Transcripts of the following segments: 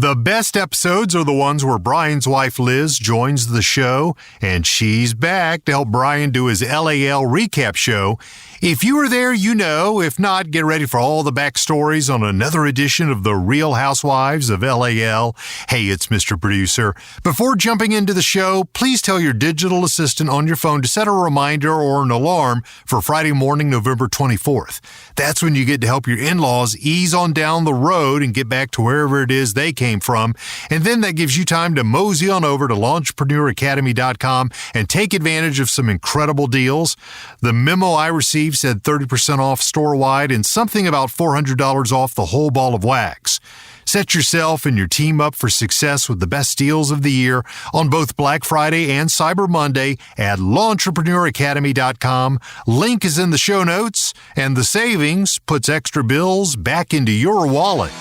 The best episodes are the ones where Brian's wife Liz joins the show, and she's back to help Brian do his LAL recap show. If you were there, you know. If not, get ready for all the backstories on another edition of The Real Housewives of LAL. Hey, it's Mr. Producer. Before jumping into the show, please tell your digital assistant on your phone to set a reminder or an alarm for Friday morning, November 24th. That's when you get to help your in-laws ease on down the road and get back to wherever it is they came from. And then that gives you time to mosey on over to Lawntrepreneur and take advantage of some incredible deals. The memo I received said 30% off store-wide and something about $400 off the whole ball of wax. Set yourself and your team up for success with the best deals of the year on both Black Friday and Cyber Monday at LawnTrepreneurAcademy.com. Link is in the show notes, and the savings puts extra bills back into your wallet.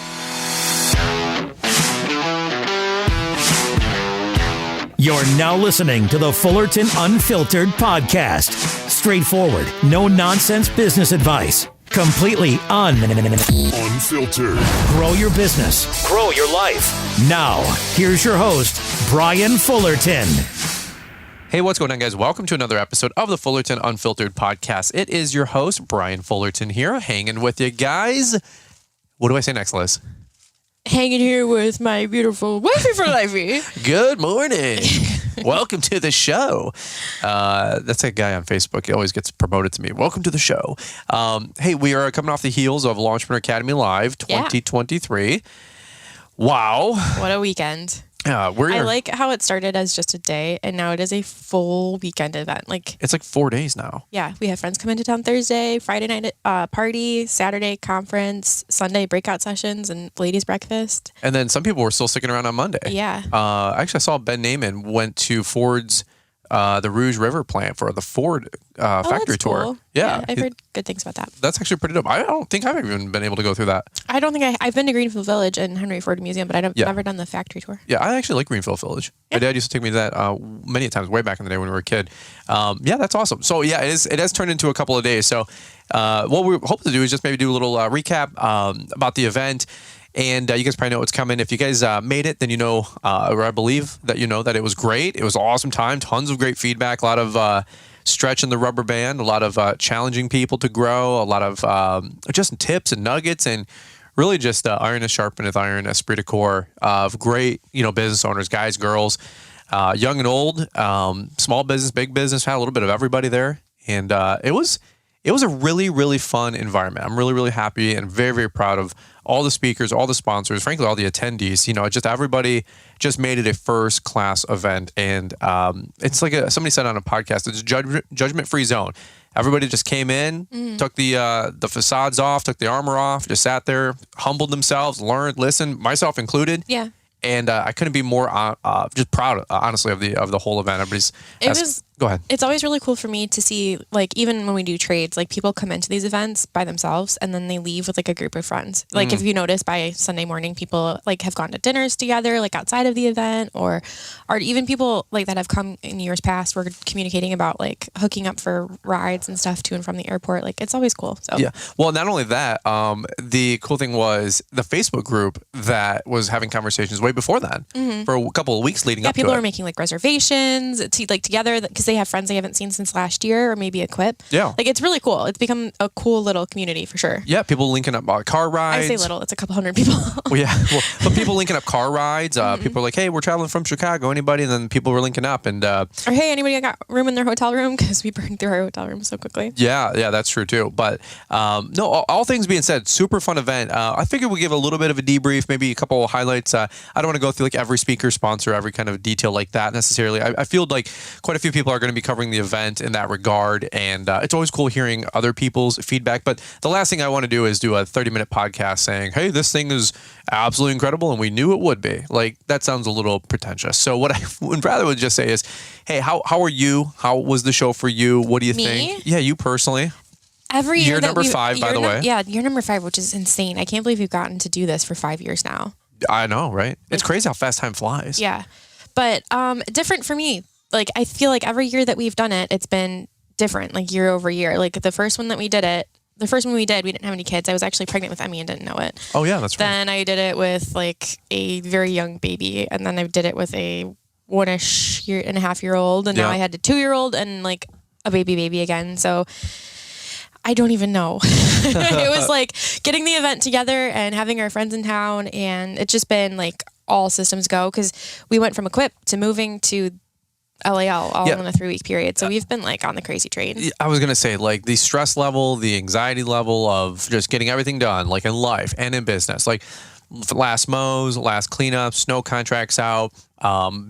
You're now listening to the Fullerton Unfiltered podcast. Straightforward, no-nonsense business advice. Completely unfiltered. Grow your business. Grow your life. Now, here's your host, Brian Fullerton. Hey, what's going on, guys? Welcome to another episode of the Fullerton Unfiltered podcast. It is your host, Brian Fullerton here, hanging with you guys. What do I say next, Liz? Hanging here with my beautiful wifey for lifey. Good morning. Welcome to the show. That's a guy on Facebook. He always gets promoted to me. Welcome to the show. Hey, we are coming off the heels of Lawntrepreneur Academy Live 2023. Yeah. Wow. What a weekend. I like how it started as just a day, and now it is a full weekend event. It's like 4 days now. Yeah, we have friends come into town Thursday, Friday night party, Saturday conference, Sunday breakout sessions, and ladies breakfast. And then some people were still sticking around on Monday. Yeah. Actually, I saw Ben Naiman went to Ford's the Rouge River plant for the Ford factory tour. Cool. Yeah, I've heard good things about that. That's actually pretty dope. I don't think I've even been able to go through that. I don't think I've been to Greenfield Village and Henry Ford Museum, but I've never done the factory tour. Yeah, I actually like Greenfield Village. Yeah. My dad used to take me to that many times way back in the day when we were a kid. Yeah, that's awesome. So yeah, it has turned into a couple of days. So what we hope to do is just maybe do a little recap about the event. And you guys probably know what's coming. If you guys made it, then you know, or I believe that you know that it was great. It was an awesome time. Tons of great feedback. A lot of stretching the rubber band. A lot of challenging people to grow. A lot of just tips and nuggets. And really just iron is sharpeneth iron, esprit de corps of great, business owners, guys, girls, young and old, small business, big business. Had a little bit of everybody there. And it was a really, really fun environment. I'm really, really happy and very, very proud of all the speakers, all the sponsors, frankly, all the attendees. Just everybody just made it a first-class event. And it's like somebody said on a podcast, it's a judgment-free zone. Everybody just came in, took the facades off, took the armor off, just sat there, humbled themselves, learned, listened, myself included. Yeah. And I couldn't be more just proud, honestly, of the whole event. Go ahead. It's always really cool for me to see, even when we do trades, people come into these events by themselves and then they leave with a group of friends. If you notice by Sunday morning, people have gone to dinners together, outside of the event, or even people that have come in years past. We're communicating about hooking up for rides and stuff to and from the airport. It's always cool. So yeah. Well, not only that, the cool thing was the Facebook group that was having conversations way before that for a couple of weeks leading up to it. People are making reservations together because they have friends they haven't seen since last year, or maybe a quip. Yeah. It's really cool. It's become a cool little community for sure. Yeah. People linking up car rides. I say little, it's a couple hundred people. Well, yeah. But people linking up car rides. People are like, hey, we're traveling from Chicago. Anybody? And then people were linking up and, or hey, anybody got room in their hotel room? Because we burned through our hotel room so quickly. Yeah. Yeah, that's true too. But no, all things being said, super fun event. I figured we'd give a little bit of a debrief, maybe a couple of highlights. I don't want to go through every speaker, sponsor, every kind of detail like that necessarily. I feel like quite a few people are going to be covering the event in that regard, and it's always cool hearing other people's feedback. But the last thing I want to do is do a 30-minute podcast saying, hey, this thing is absolutely incredible and we knew it would be. That sounds a little pretentious. So what I would rather just say is, hey, how are you? How was the show for you? What do you think? Yeah, you personally. Every year number 5, by the way. Yeah, year number 5, which is insane. I can't believe we've gotten to do this for 5 years now. I know, right? It's crazy how fast time flies. Yeah. But different for me. I feel like every year that we've done it, it's been different, year over year. The first one that we did it, the first one we didn't have any kids. I was actually pregnant with Emmy and didn't know it. Oh yeah, that's right. Then I did it with like a very young baby, and then I did it with a 1.5-year-old, and now I had a 2-year-old and like a baby again. So I don't even know. It was like getting the event together and having our friends in town, and it's just been like all systems go, because we went from Equip to moving to LAL all in a 3-week period. So we've been like on the crazy train. I was going to say, like, the stress level, the anxiety level of just getting everything done, like in life and in business, like last mows, last cleanups, snow contracts out,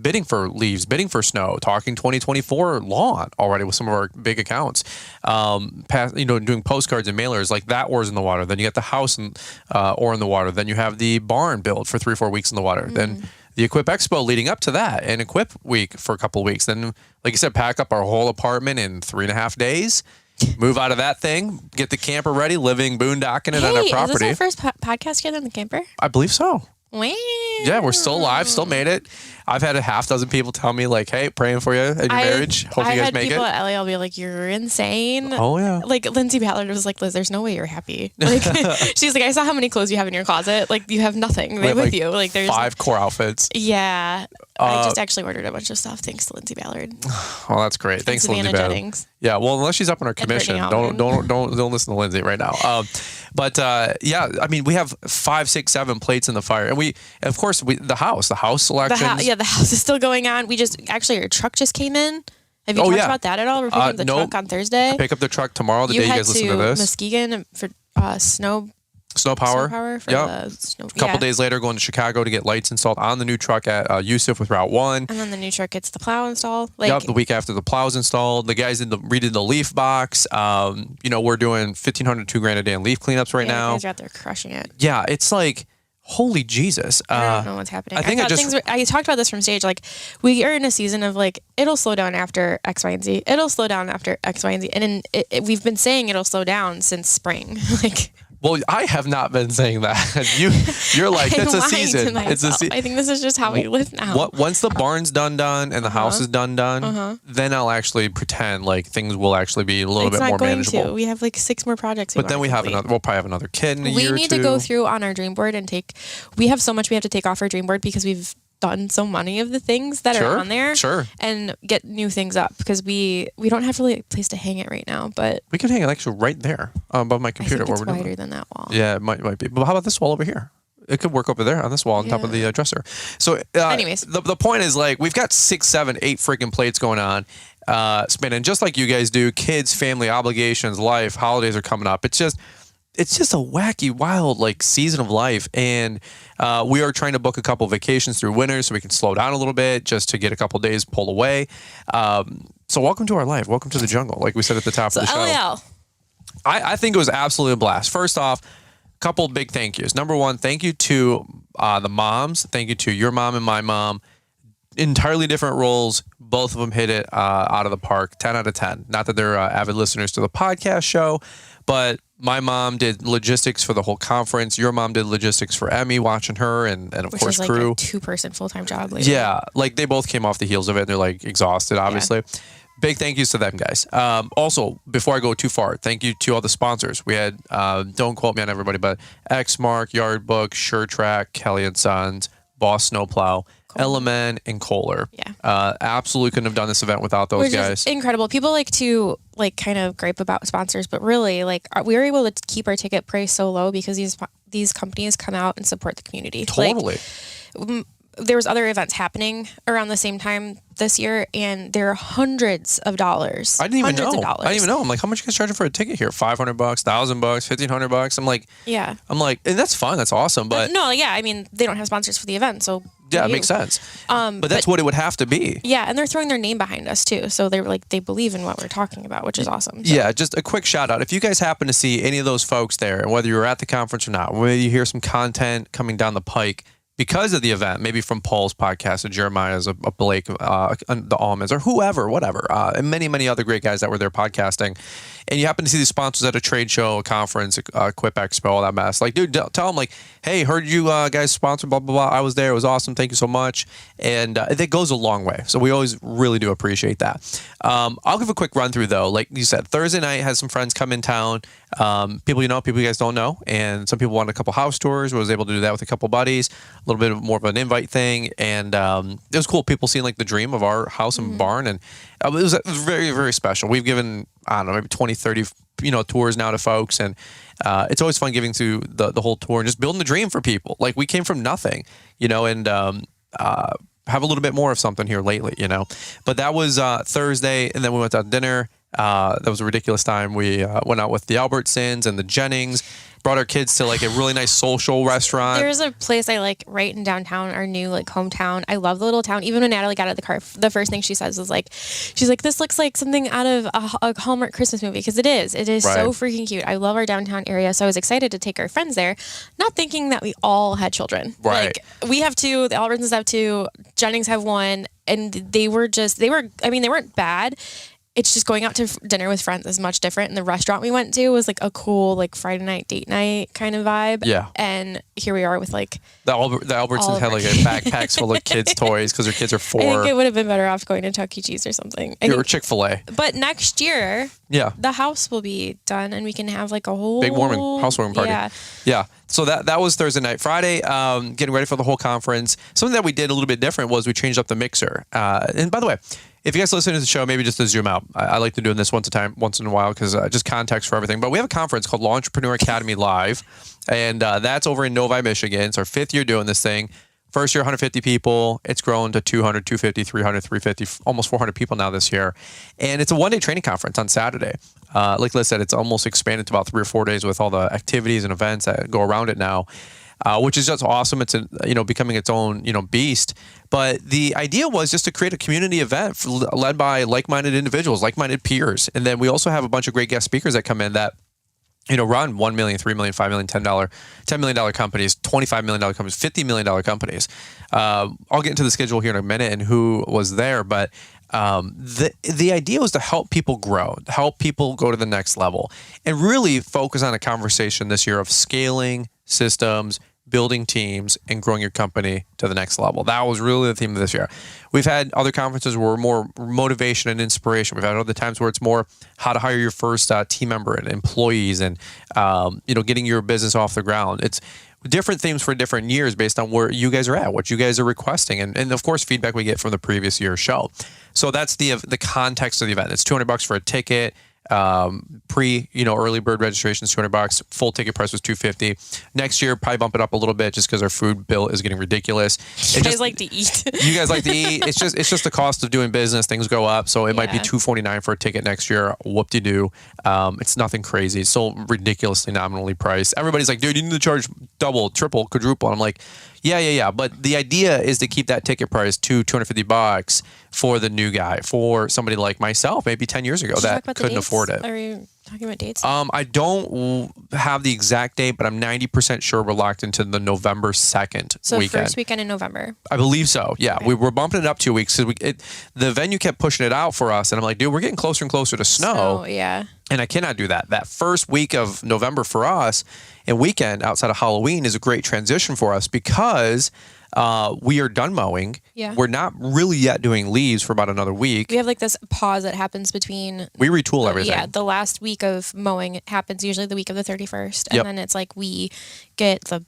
bidding for leaves, bidding for snow, talking 2024 lawn already with some of our big accounts, doing postcards and mailers, like that oar's in the water. Then you get the house and oar in the water. Then you have the barn build for 3-4 weeks in the water. Then the Equip Expo leading up to that, and Equip Week for a couple of weeks. Then, like you said, pack up our whole apartment in 3.5 days. Move out of that thing, get the camper ready, living boondocking it on our property. Is this our first podcast together in the camper? I believe so. Wow. Yeah, we're still alive, still made it. I've had a half dozen people tell me like, "Hey, praying for you in your marriage. Hope you guys make it." I had people at LAL be like, "You're insane." Oh yeah. Like Lindsay Ballard was like, "Liz, there's no way you're happy." Like she's like, "I saw how many clothes you have in your closet. Like you have nothing with you. Like there's 5 core outfits." Yeah. I just actually ordered a bunch of stuff thanks to Lindsay Ballard. Oh, that's great. Thanks to Lindsay Ballard. Jennings. Yeah, well, unless she's up on her commission, don't listen to Lindsay right now. But I mean, we have 5, 6, 7 plates in the fire, and the house selections. The house is still going on. Our truck just came in. Have you talked about that at all? We're picking up the truck on Thursday. I pick up the truck tomorrow. The day you guys listen to this. Muskegon for Snow Power for the snow. A couple days later, going to Chicago to get lights installed on the new truck at Yusuf with Route 1. And then the new truck gets the plow installed. The week after the plow's installed. The guys redid the leaf box. We're doing $1,500 to $2,000 a day in leaf cleanups right now. You guys are out there crushing it. Yeah, it's like, holy Jesus. I don't know what's happening. I talked about this from stage. Like, we are in a season of like, it'll slow down after X, Y, and Z. It'll slow down after X, Y, and Z. And we've been saying it'll slow down since spring. Like, well, I have not been saying that. You're like, it's a season. It's a season. I think this is just how we live now. Once the barn's done, and the house is done, then I'll actually pretend like things will actually be a little bit more manageable. We have like 6 more projects. But then we'll probably have another kid in a year or 2. We need to go through on our dream board and we have so much we have to take off our dream board because we've done so many of the things that are on there and get new things up, because we don't have really a place to hang it right now, but we can hang it actually right there above my computer. I think it's wider than that wall. Yeah, it might be. But how about this wall over here? It could work over there on this wall on top of the dresser. So anyways, the point is, like, we've got 6, 7, 8 freaking plates going on, spinning just like you guys do. Kids, family, obligations, life, holidays are coming up. It's just a wacky, wild, like, season of life. And we are trying to book a couple vacations through winter so we can slow down a little bit just to get a couple days pulled away. So welcome to our life. Welcome to the jungle, like we said at the top of the show. LAL. I think it was absolutely a blast. First off, a couple big thank yous. Number one, thank you to the moms. Thank you to your mom and my mom. Entirely different roles. Both of them hit it out of the park. 10 out of 10. Not that they're avid listeners to the podcast show, but my mom did logistics for the whole conference. Your mom did logistics for Emmy, watching her, and of course, like crew. A 2-person full-time job. Later. Yeah, like they both came off the heels of it. And they're like exhausted, obviously. Yeah. Big thank yous to them, guys. Also, before I go too far, thank you to all the sponsors. We had, don't quote me on everybody, but Xmark, Yardbook, SureTrack, Kelly & Sons, Boss Snowplow, Element, and Kohler. Yeah. Absolutely couldn't have done this event without those guys. Incredible. People like to kind of gripe about sponsors, but really we were able to keep our ticket price so low because these companies come out and support the community. Totally. There was other events happening around the same time this year, and there are hundreds of dollars. I didn't even know. I'm like, how much you guys charging for a ticket here? $500, $1,000, $1,500. I'm like, and that's fine. That's awesome. But no, yeah, I mean, they don't have sponsors for the event, so yeah, it makes sense. But that's what it would have to be. Yeah, and they're throwing their name behind us too, so they're like, they believe in what we're talking about, which is awesome. So. Yeah, just a quick shout out. If you guys happen to see any of those folks there, and whether you're at the conference or not, whether you hear some content coming down the pike, because of the event, maybe from Paul's podcast, or Jeremiah's, a Blake, the Almonds, or whoever, whatever, and many, many other great guys that were there podcasting. And you happen to see these sponsors at a trade show, a conference, a Quip Expo, all that mess. Like, dude, tell them, like, hey, heard you guys sponsor, blah, blah, blah. I was there. It was awesome. Thank you so much. And it goes a long way. So we always really do appreciate that. I'll give a quick run through, though. Like you said, Thursday night had some friends come in town. People you know, people you guys don't know. And some people wanted a couple house tours. I was able to do that with a couple buddies. A little bit more of an invite thing. And it was cool. People seeing like the dream of our house and barn. And it was very, very special. We've given, I don't know, maybe 20, 30, tours now to folks. And it's always fun giving through the whole tour and just building the dream for people. Like, we came from nothing, and have a little bit more of something here lately, But that was Thursday, and then we went out to dinner. That was a ridiculous time. We went out with the Albertsons and the Jennings, brought our kids to like a really nice social restaurant. There's a place I like right in downtown, our new like hometown. I love the little town. Even when Natalie got out of the car, the first thing she says is like, she's like, this looks like something out of a Hallmark Christmas movie, because it is. It is so freaking cute. I love our downtown area, so I was excited to take our friends there, not thinking that we all had children. Right. Like, we have two, the Albertsons have two, Jennings have one, and they weren't bad. It's just going out to dinner with friends is much different. And the restaurant we went to was like a cool like Friday night date night kind of vibe. Yeah. And here we are with like the Albertsons had like a backpacks full of kids' toys because their kids are 4. I think it would have been better off going to Chuck E. Cheese or something. Or Chick-fil-A. But next year, the house will be done and we can have like a whole big housewarming party. Yeah. So that was Thursday night. Friday, getting ready for the whole conference. Something that we did a little bit different was we changed up the mixer. And by the way, if you guys listen to the show, maybe just to zoom out. I like to do this once in a while because just context for everything. But we have a conference called Lawntrepreneur Academy Live, and that's over in Novi, Michigan. It's our 5th year doing this thing. First year, 150 people. It's grown to 200, 250, 300, 350, almost 400 people now this year. And it's a one-day training conference on Saturday. Like Liz said, it's almost expanded to about 3 or 4 days with all the activities and events that go around it now. Which is just awesome. It's becoming its own beast. But the idea was just to create a community event led by like-minded individuals, like-minded peers, and then we also have a bunch of great guest speakers that come in that run $1 million, $3 million, $5 million, $10 million companies, $25 million companies, $50 million companies. I'll get into the schedule here in a minute and who was there, but the idea was to help people grow, help people go to the next level, and really focus on a conversation this year of scaling systems, building teams, and growing your company to the next level. That was really the theme of this year. We've had other conferences where we're more motivation and inspiration. We've had other times where it's more how to hire your first team member and employees and, getting your business off the ground. It's different themes for different years based on where you guys are at, what you guys are requesting, and of course, feedback we get from the previous year's show. So that's the context of the event. It's $200 for a ticket. Early bird registration is $200. Full ticket price was $250. Next year, probably bump it up a little bit just because our food bill is getting ridiculous. You guys like to eat. You guys like to eat. It's just the cost of doing business. Things go up, so it might be $249 for a ticket next year. Whoop-de-doo. It's nothing crazy. It's still ridiculously nominally priced. Everybody's like, dude, you need to charge double, triple, quadruple. And I'm like, yeah. But the idea is to keep that ticket price to $250 for the new guy, for somebody like myself, maybe 10 years ago that couldn't afford it. Are you talking about dates? I don't have the exact date, but I'm 90% sure we're locked into the November 2nd so weekend. First weekend in November. I believe so. Yeah, okay. We were bumping it up 2 weeks. So the venue kept pushing it out for us, and I'm like, dude, we're getting closer and closer to snow. Yeah. And I cannot do that. That first week of November for us and weekend outside of Halloween is a great transition for us because we are done mowing. Yeah. We're not really yet doing leaves for about another week. We have like this pause that happens between... We retool everything. Yeah, the last week of mowing happens usually the week of the 31st. And then it's like we get the,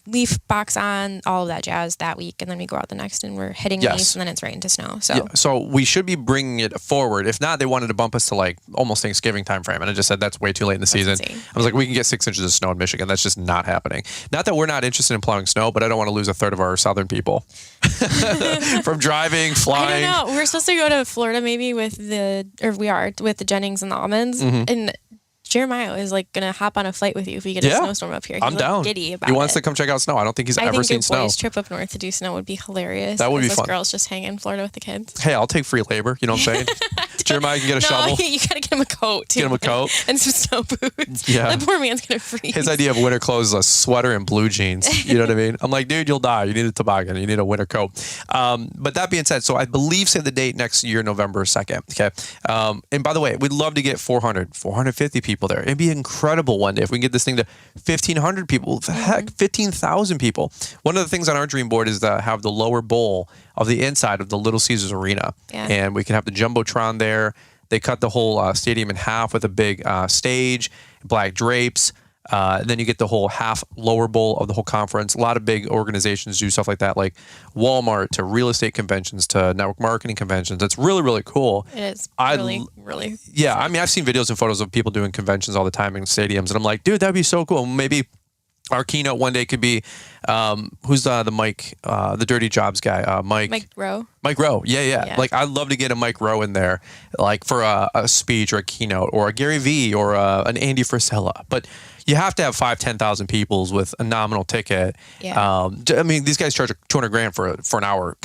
leaf box on, all of that jazz that week. And then we go out the next and we're hitting leaves and then it's right into snow. So we should be bringing it forward. If not, they wanted to bump us to like almost Thanksgiving time frame. And I just said, that's way too late in the season. Insane. I was like, we can get 6 inches of snow in Michigan. That's just not happening. Not that we're not interested in plowing snow, but I don't want to lose a third of our southern people from driving, flying. I don't know. We're supposed to go to Florida maybe with the Jennings and the Almonds. Mm-hmm. And Jeremiah is like gonna hop on a flight with you if we get a snowstorm up here. He's I'm down. Giddy about he wants it. to come check out snow. I don't think he's I ever think seen your snow. boys' trip up north to do snow would be hilarious. That would be those fun. Girls just hang in Florida with the kids. Hey, I'll take free labor. You know what I'm saying? Jeremiah can get a shovel. You gotta get him a coat too. Get him a coat and some snow boots. Yeah. That poor man's gonna freeze. His idea of winter clothes is a sweater and blue jeans. You know what I mean? I'm like, dude, you'll die. You need a toboggan. You need a winter coat. But that being said, so I believe save the date next year, November 2nd. Okay. And by the way, we'd love to get 450 people there. It'd be incredible one day if we can get this thing to 1,500 people. Heck, 15,000 people. One of the things on our dream board is to have the lower bowl of the inside of the Little Caesars Arena. Yeah. And we can have the Jumbotron there. They cut the whole stadium in half with a big stage, black drapes. Then you get the whole half lower bowl of the whole conference. A lot of big organizations do stuff like that, like Walmart to real estate conventions to network marketing conventions. It's really, really cool. It is really. Yeah, I mean, I've seen videos and photos of people doing conventions all the time in stadiums, and I'm like, dude, that'd be so cool. Maybe our keynote one day could be, who's the Mike, the Dirty Jobs guy? Mike Rowe. Mike Rowe. Yeah. Like, I'd love to get a Mike Rowe in there, like for a speech or a keynote, or a Gary Vee or an Andy Frisella. But you have to have 10,000 people with a nominal ticket. Yeah. I mean, these guys charge $200,000 for an hour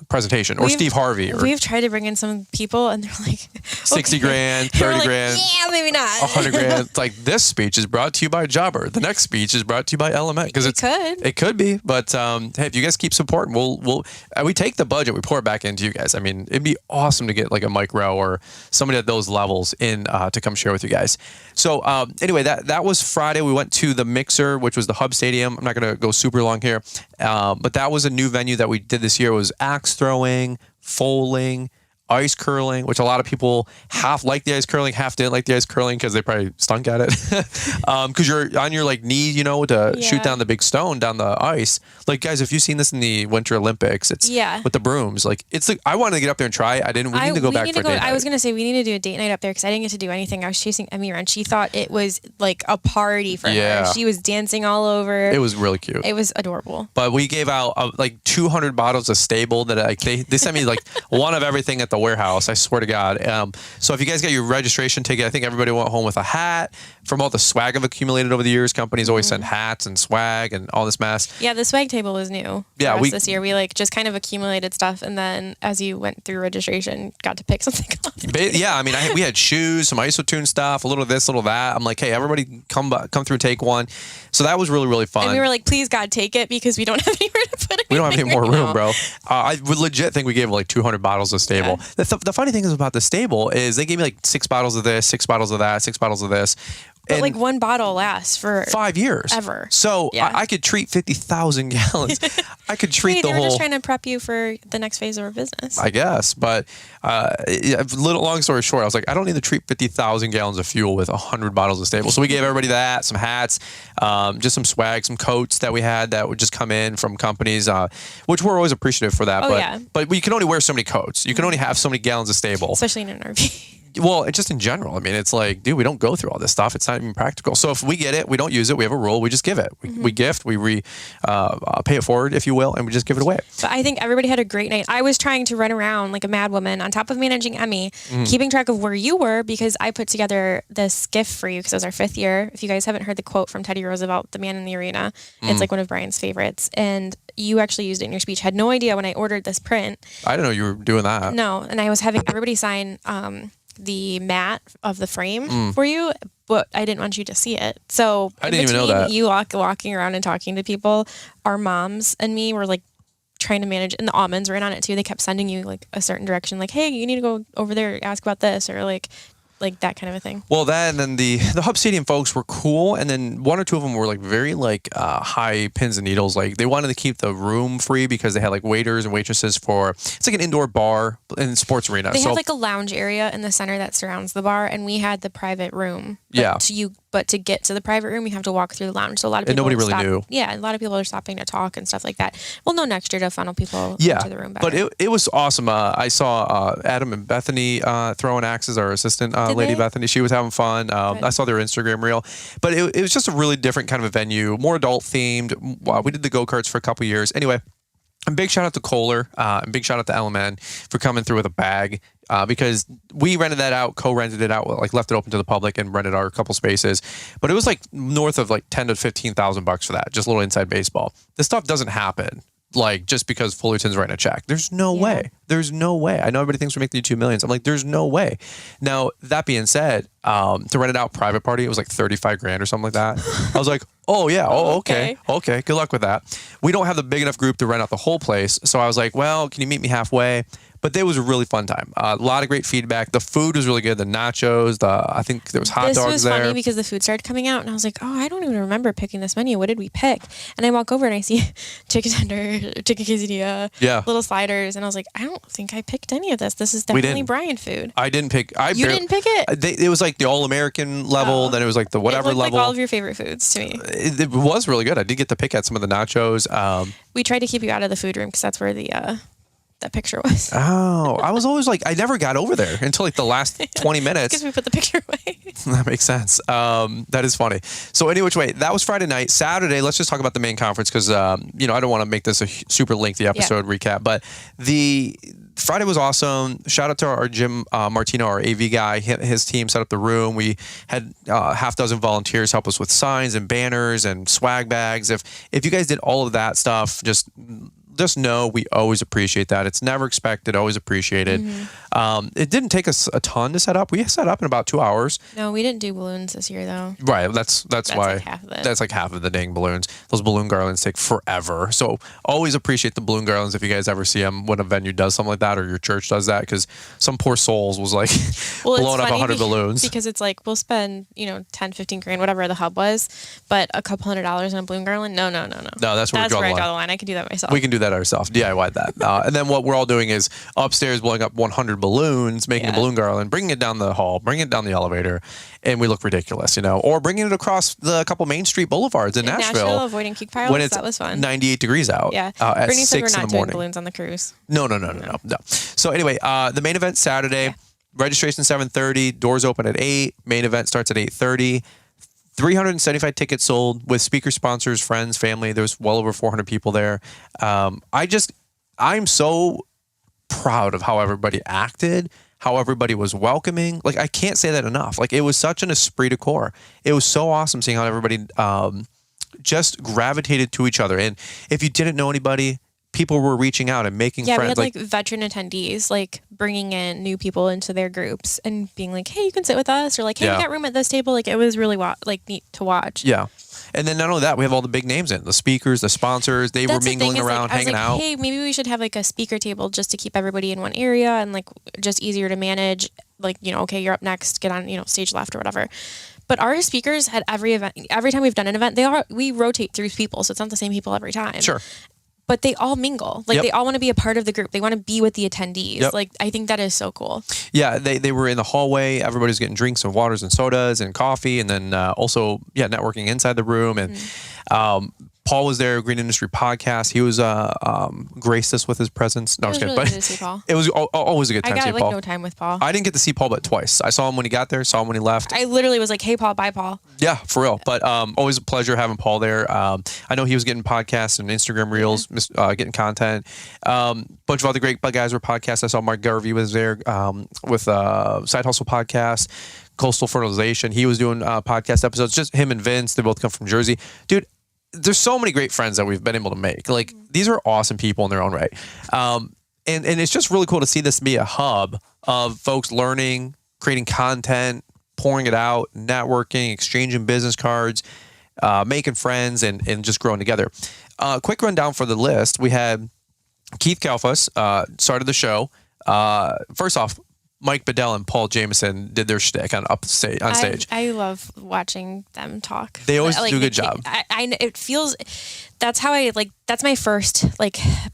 presentation, or Steve Harvey. Or we've tried to bring in some people, and they're like, $60,000, $30,000. Yeah, maybe not. $100,000. It's like, this speech is brought to you by Jobber. The next speech is brought to you by Element. Because it could be, but hey, if you guys keep supporting, we take the budget, we pour it back into you guys. I mean, it'd be awesome to get like a Mike Rowe or somebody at those levels in to come share with you guys. So anyway, that was Friday. We went to the Mixer, which was the Hub Stadium. I'm not going to go super long here, but that was a new venue that we did this year. It was axe throwing, foaling, ice curling, which a lot of people half like the ice curling, half didn't like the ice curling because they probably stunk at it. Because you're on your like knee, to shoot down the big stone down the ice. Like, guys, if you've seen this in the Winter Olympics, it's with the brooms. Like, it's like, I wanted to get up there and try it. I didn't. We need to go back for a date night. I was going to say we need to do a date night up there because I didn't get to do anything. I was chasing Emmy around. She thought it was like a party for her. She was dancing all over. It was really cute. It was adorable. But we gave out like 200 bottles of Stable that they sent me like one of everything at the warehouse. I swear to God. So if you guys got your registration ticket, I think everybody went home with a hat. From all the swag I've accumulated over the years, companies always send hats and swag and all this mess. Yeah, the swag table was new. Yeah, this year we like just kind of accumulated stuff, and then as you went through registration, got to pick something up. Yeah, I mean, we had shoes, some IsoTune stuff, a little this, a little that. I'm like, hey, everybody come through, take one. So that was really, really fun. And we were like, please God, take it because we don't have anywhere to put it. We don't have any more room, bro. I would legit think we gave like 200 bottles of Stable. Yeah. The funny thing is about the Stable is they gave me like 6 bottles of this, 6 bottles of that, 6 bottles of this. But like one bottle lasts for 5 years. Ever. So I could treat 50,000 gallons. I could treat the whole. They were just trying to prep you for the next phase of our business. I guess. But long story short, I was like, I don't need to treat 50,000 gallons of fuel with 100 bottles of Stable. So we gave everybody that, some hats, just some swag, some coats that we had that would just come in from companies, which we're always appreciative for that. But you can only wear so many coats. You can only have so many gallons of Stable. Especially in an RV. Well, just in general. I mean, it's like, dude, we don't go through all this stuff. It's not even practical. So if we get it, we don't use it. We have a rule. We just give it. We gift. We pay it forward, if you will, and we just give it away. But I think everybody had a great night. I was trying to run around like a mad woman on top of managing Emmy, keeping track of where you were because I put together this gift for you because it was our 5th year. If you guys haven't heard the quote from Teddy Roosevelt, The Man in the Arena, it's like one of Brian's favorites. And you actually used it in your speech. Had no idea when I ordered this print. I didn't know you were doing that. No, and I was having everybody sign the mat of the frame for you, but I didn't want you to see it. So I didn't even know that. You walking around and talking to people, our moms and me were like trying to manage, and the almonds were in on it too. They kept sending you like a certain direction, like, hey, you need to go over there, ask about this, or like that kind of a thing. Well, that and then the Hub Stadium folks were cool, and then 1 or 2 of them were like very like high pins and needles. Like they wanted to keep the room free because they had like waiters and waitresses for it's like an indoor bar in sports arena. They have like a lounge area in the center that surrounds the bar, and we had the private room. But to get to the private room, you have to walk through the lounge. So a lot of people nobody really knew. Yeah, a lot of people are stopping to talk and stuff like that. Well, no, next year to funnel people into the room better. But it was awesome. I saw Adam and Bethany throwing axes. Our assistant, Lady Bethany, she was having fun. I saw their Instagram reel. But it was just a really different kind of a venue, more adult themed. We did the go-karts for a couple years. Anyway. And big shout out to Kohler, and big shout out to LMN for coming through with a bag, because we rented that out, co-rented it out, like left it open to the public and rented our couple spaces. But it was like north of like $10,000 to $15,000 for that, just a little inside baseball. This stuff doesn't happen like just because Fullerton's writing a check. There's no way. There's no way. I know everybody thinks we're making $2 million. I'm like, there's no way. Now, that being said, to rent it out private party, it was like 35 grand or something like that. I was like, oh yeah. Oh, okay. Okay. Good luck with that. We don't have the big enough group to rent out the whole place. So I was like, well, can you meet me halfway? But it was a really fun time. A lot of great feedback. The food was really good. The nachos, I think there was hot dogs there. This was funny because the food started coming out and I was like, oh, I don't even remember picking this menu. What did we pick? And I walk over and I see chicken tender, chicken quesadilla, little sliders. And I was like, I don't think I picked any of this. This is definitely Brian food. I didn't pick. You didn't pick it? It was like the all-American level. Then it was like the whatever it looked level. like all of your favorite foods to me. It was really good. I did get to pick at some of the nachos. We tried to keep you out of the food room because that's where that picture was. Oh, I was always like, I never got over there until like the last 20 minutes. Because we put the picture away. That makes sense. That is funny. So any which way, that was Friday night. Saturday, let's just talk about the main conference because, I don't want to make this a super lengthy episode recap, but the Friday was awesome. Shout out to our Jim Martino, our AV guy. His team set up the room. We had half dozen volunteers help us with signs and banners and swag bags. If you guys did all of that stuff, just know we always appreciate that. It's never expected, always appreciated. It didn't take us a ton to set up. We set up in about 2 hours. No, we didn't do balloons this year though. Right. That's why like half of it. That's like half of the dang balloons. Those balloon garlands take forever. So always appreciate the balloon garlands if you guys ever see them when a venue does something like that or your church does that, because some poor souls was like blowing up 100 balloons. Because it's like we'll spend 10, 15 grand, whatever the hub was, but a couple $100 on a balloon garland. No. No, that's where I draw the line. I can do that myself. We can do that ourselves. DIY that. And then what we're all doing is upstairs blowing up 100 balloons, making a balloon garland, bringing it down the hall, bringing it down the elevator, and we look ridiculous, or bringing it across the couple Main Street boulevards in Nashville, avoiding kick piles. When it's that was fun. 98 degrees out. Yeah. At Brittany 6 said we're in not the doing morning. balloons on the cruise. No. So anyway, the main event Saturday, registration 7:30, doors open at 8, main event starts at 8:30. 375 tickets sold with speaker sponsors, friends, family. There's well over 400 people there. I'm so proud of how everybody acted, how everybody was welcoming. Like, I can't say that enough. Like, it was such an esprit de corps. It was so awesome seeing how everybody just gravitated to each other. And if you didn't know anybody, people were reaching out and making friends. Yeah, we had like veteran attendees, like bringing in new people into their groups and being like, hey, you can sit with us, or like, hey, we got room at this table. Like, it was really neat to watch. Yeah. And then not only that, we have all the big names in, the speakers, the sponsors. They were mingling around, hanging out. Hey, maybe we should have like a speaker table just to keep everybody in one area and like just easier to manage. Like, okay, you're up next, get on, stage left or whatever. But our speakers at every event, every time we've done an event, we rotate through people. So it's not the same people every time. Sure. But they all mingle. Like, they all want to be a part of the group. They want to be with the attendees. Like, I think that is so cool. Yeah, they were in the hallway. Everybody's getting drinks and waters and sodas and coffee. And then also, networking inside the room. And Paul was there, Green Industry Podcast. He was graced us with his presence. No, I was kidding. Really good to see Paul. It was always a good time to see Paul. I got no time with Paul. I didn't get to see Paul but twice. I saw him when he got there, saw him when he left. I literally was like, hey, Paul, bye, Paul. Yeah, for real. But always a pleasure having Paul there. I know he was getting podcasts and Instagram reels, getting content. Bunch of other great guys were podcasts. I saw Mark Garvey was there with Side Hustle Podcast, Coastal Fertilization. He was doing podcast episodes. Just him and Vince. They both come from Jersey. Dude, there's so many great friends that we've been able to make. Like, these are awesome people in their own right. And it's just really cool to see this be a hub of folks learning, creating content, pouring it out, networking, exchanging business cards, making friends, and just growing together. Quick rundown for the list. We had Keith Kalfas started the show. First off, Mike Bedell and Paul Jameson did their shtick on stage. I love watching them talk. They always do a good job. It feels, that's how that's my first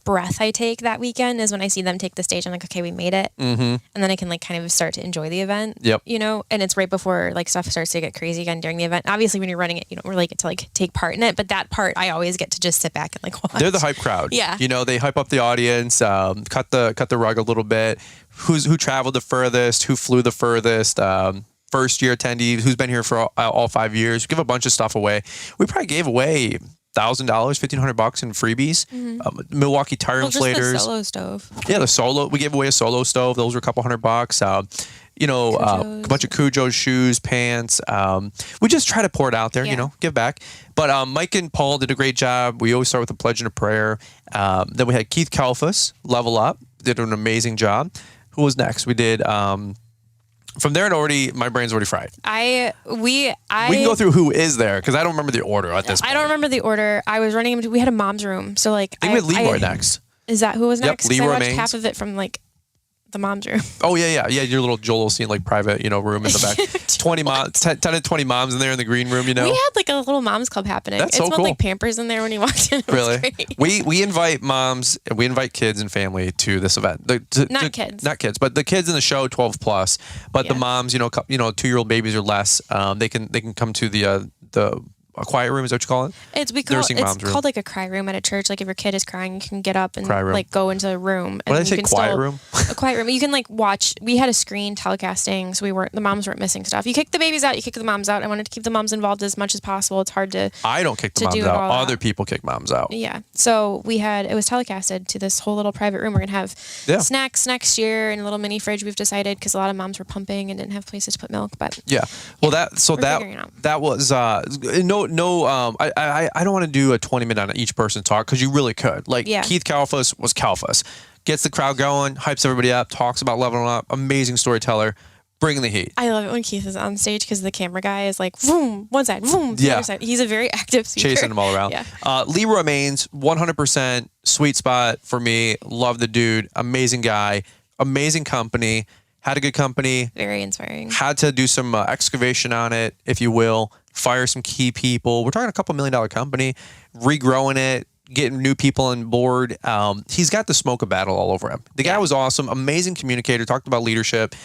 breath I take that weekend is when I see them take the stage. I'm like, okay, we made it. Mm-hmm. And then I can kind of start to enjoy the event. Yep. And it's right before stuff starts to get crazy again during the event. Obviously when you're running it, you don't really get to take part in it, but that part I always get to just sit back and watch. They're the hype crowd. Yeah. They hype up the audience, cut the rug a little bit. Who traveled the furthest, who flew the furthest, first year attendees, who's been here for all 5 years. Give a bunch of stuff away. We probably gave away $1,000, $1,500 in freebies. Milwaukee tire inflators. Just the Solo stove. Yeah, the Solo. We gave away a Solo stove. Those were a couple $100. A bunch of Cujo's shoes, pants. We just try to pour it out there, give back. But Mike and Paul did a great job. We always start with a pledge and a prayer. Then we had Keith Kalfas, Level Up, did an amazing job. Who was next? We did... from there, my brain's already fried. We can go through who is there because I don't remember the order at this point. I don't remember the order. I was running into. We had a mom's room, so I think we had Leroy next. Is that who was next? Yep, Leroy I watched Maines. half of it from the mom's room. Oh yeah. Your little Joel scene, private, room in the back. 20 moms, 10 to 20 moms in there in the green room. We had a little mom's club happening. That's it so smelled cool. like Pampers in there when you walked in. It was great. We invite moms, we invite kids and family to this event. Not kids, but the kids in the show 12 plus. But the moms, 2-year-old babies or less, they can come to the a quiet room, is that what you call it? It's called like a cry room at a church. Like if your kid is crying, you can get up and go into a room. What did I say? Quiet room? A quiet room. You can watch. We had a screen telecasting, so the moms weren't missing stuff. You kick the babies out, you kick the moms out. I wanted to keep the moms involved as much as possible. It's hard to. I don't kick the moms out. Other people kick moms out. Yeah. So it was telecasted to this whole little private room. We're gonna have snacks next year and a little mini fridge. We've decided because a lot of moms were pumping and didn't have places to put milk. But yeah. Well, that was I don't want to do a 20-minute on each person talk because you really could. Keith Kalfas was Kalfas. Gets the crowd going, hypes everybody up, talks about leveling up. Amazing storyteller, bringing the heat. I love it when Keith is on stage because the camera guy is boom, one side, boom, the other side. He's a very active speaker. Chasing them all around. Yeah. Leroy Maines, 100% sweet spot for me. Love the dude. Amazing guy. Amazing company. Had a good company. Very inspiring. Had to do some excavation on it, if you will. Fire some key people. We're talking a couple $1 million company, regrowing it, getting new people on board. He's got the smoke of battle all over him. The guy was awesome, amazing communicator, talked about leadership,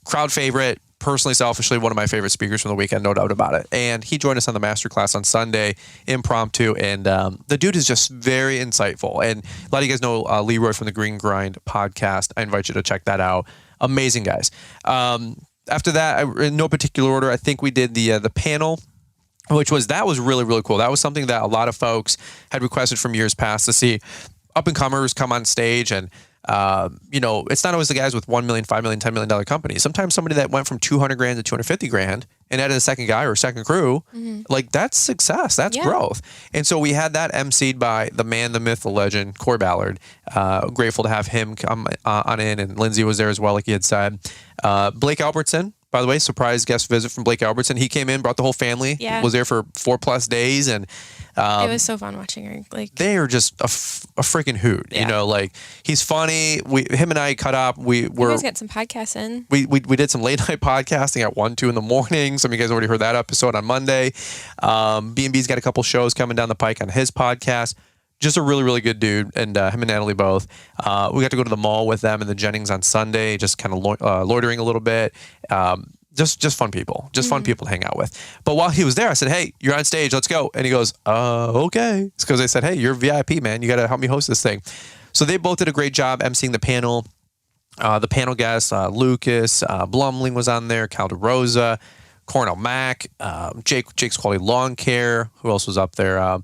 crowd favorite, personally, selfishly, one of my favorite speakers from the weekend, no doubt about it. And he joined us on the masterclass on Sunday, impromptu, and the dude is just very insightful. And a lot of you guys know Leroy from the Green Grind podcast. I invite you to check that out. Amazing guys. After that, in no particular order, I think we did the panel, which was really, really cool. That was something that a lot of folks had requested from years past to see up-and-comers come on stage. And, it's not always the guys with $1 million, $5 million, $10 million companies. Sometimes somebody that went from $200,000 to $250,000 and added a second guy or a second crew, that's success. That's growth. And so we had that emceed by the man, the myth, the legend, Corey Ballard. Grateful to have him come on in, and Lindsay was there as well, like he had said. Blake Albertson, by the way, surprise guest visit from Blake Albertson. He came in, brought the whole family, was there for 4+ days, and it was so fun watching her. They are just a freaking hoot. Yeah. He's funny. Him and I cut up. You guys got some podcasts in. We did some late night podcasting at 1, 2 in the morning. Some of you guys already heard that episode on Monday. B&B's got a couple shows coming down the pike on his podcast. Just a really, really good dude, and him and Natalie both. We got to go to the mall with them and the Jennings on Sunday, just kind of loitering a little bit. Just fun people. Just fun people to hang out with. But while he was there, I said, hey, you're on stage. Let's go. And he goes, okay. It's because they said, hey, you're VIP, man. You got to help me host this thing. So they both did a great job emceeing the panel. The panel guests, Lucas, Blumling was on there, Cal DeRosa, Cornell Mack, Jake's Quality Lawn Care. Who else was up there?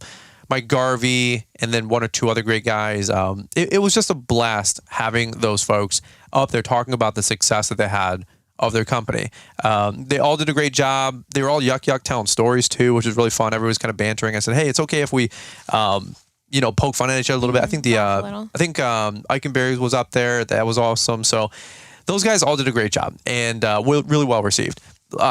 Mike Garvey, and then 1 or 2 other great guys. It was just a blast having those folks up there talking about the success that they had of their company. They all did a great job. They were all yuck telling stories too, which was really fun. Everybody was kind of bantering. I said, hey, it's okay if we, poke fun at each other a little bit. I think Eichenberry's was up there. That was awesome. So those guys all did a great job and really well received.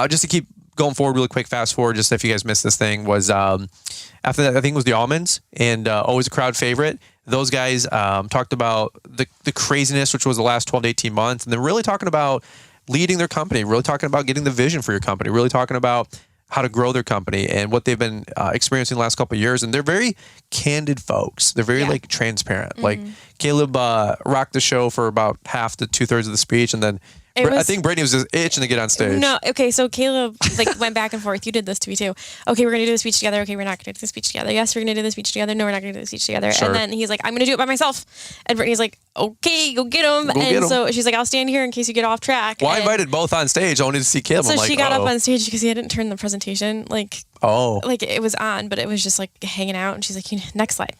Just to keep going forward really quick, fast forward, just if you guys missed this thing, was after that, I think it was the Almonds, and always a crowd favorite. Those guys talked about the craziness, which was the last 12 to 18 months, and they're really talking about leading their company, really talking about getting the vision for your company, really talking about how to grow their company and what they've been experiencing the last couple of years. And they're very candid folks. They're very transparent. Like Caleb rocked the show for about half to 2/3 of the speech, and then I think Brittany was just itching to get on stage. No, okay, so Caleb went back and forth. You did this to me too. Okay, we're gonna do the speech together. Okay, we're not gonna do the speech together. Yes, we're gonna do the speech together. No, we're not gonna do the speech together. Sure. And then he's like, I'm gonna do it by myself. And Brittany's like, okay, go get him. So she's like, I'll stand here in case you get off track. Well, I invited both on stage only to see Kim. So I'm she got up on stage because he hadn't turned the presentation like it was on, but it was just like hanging out, and she's like, next slide.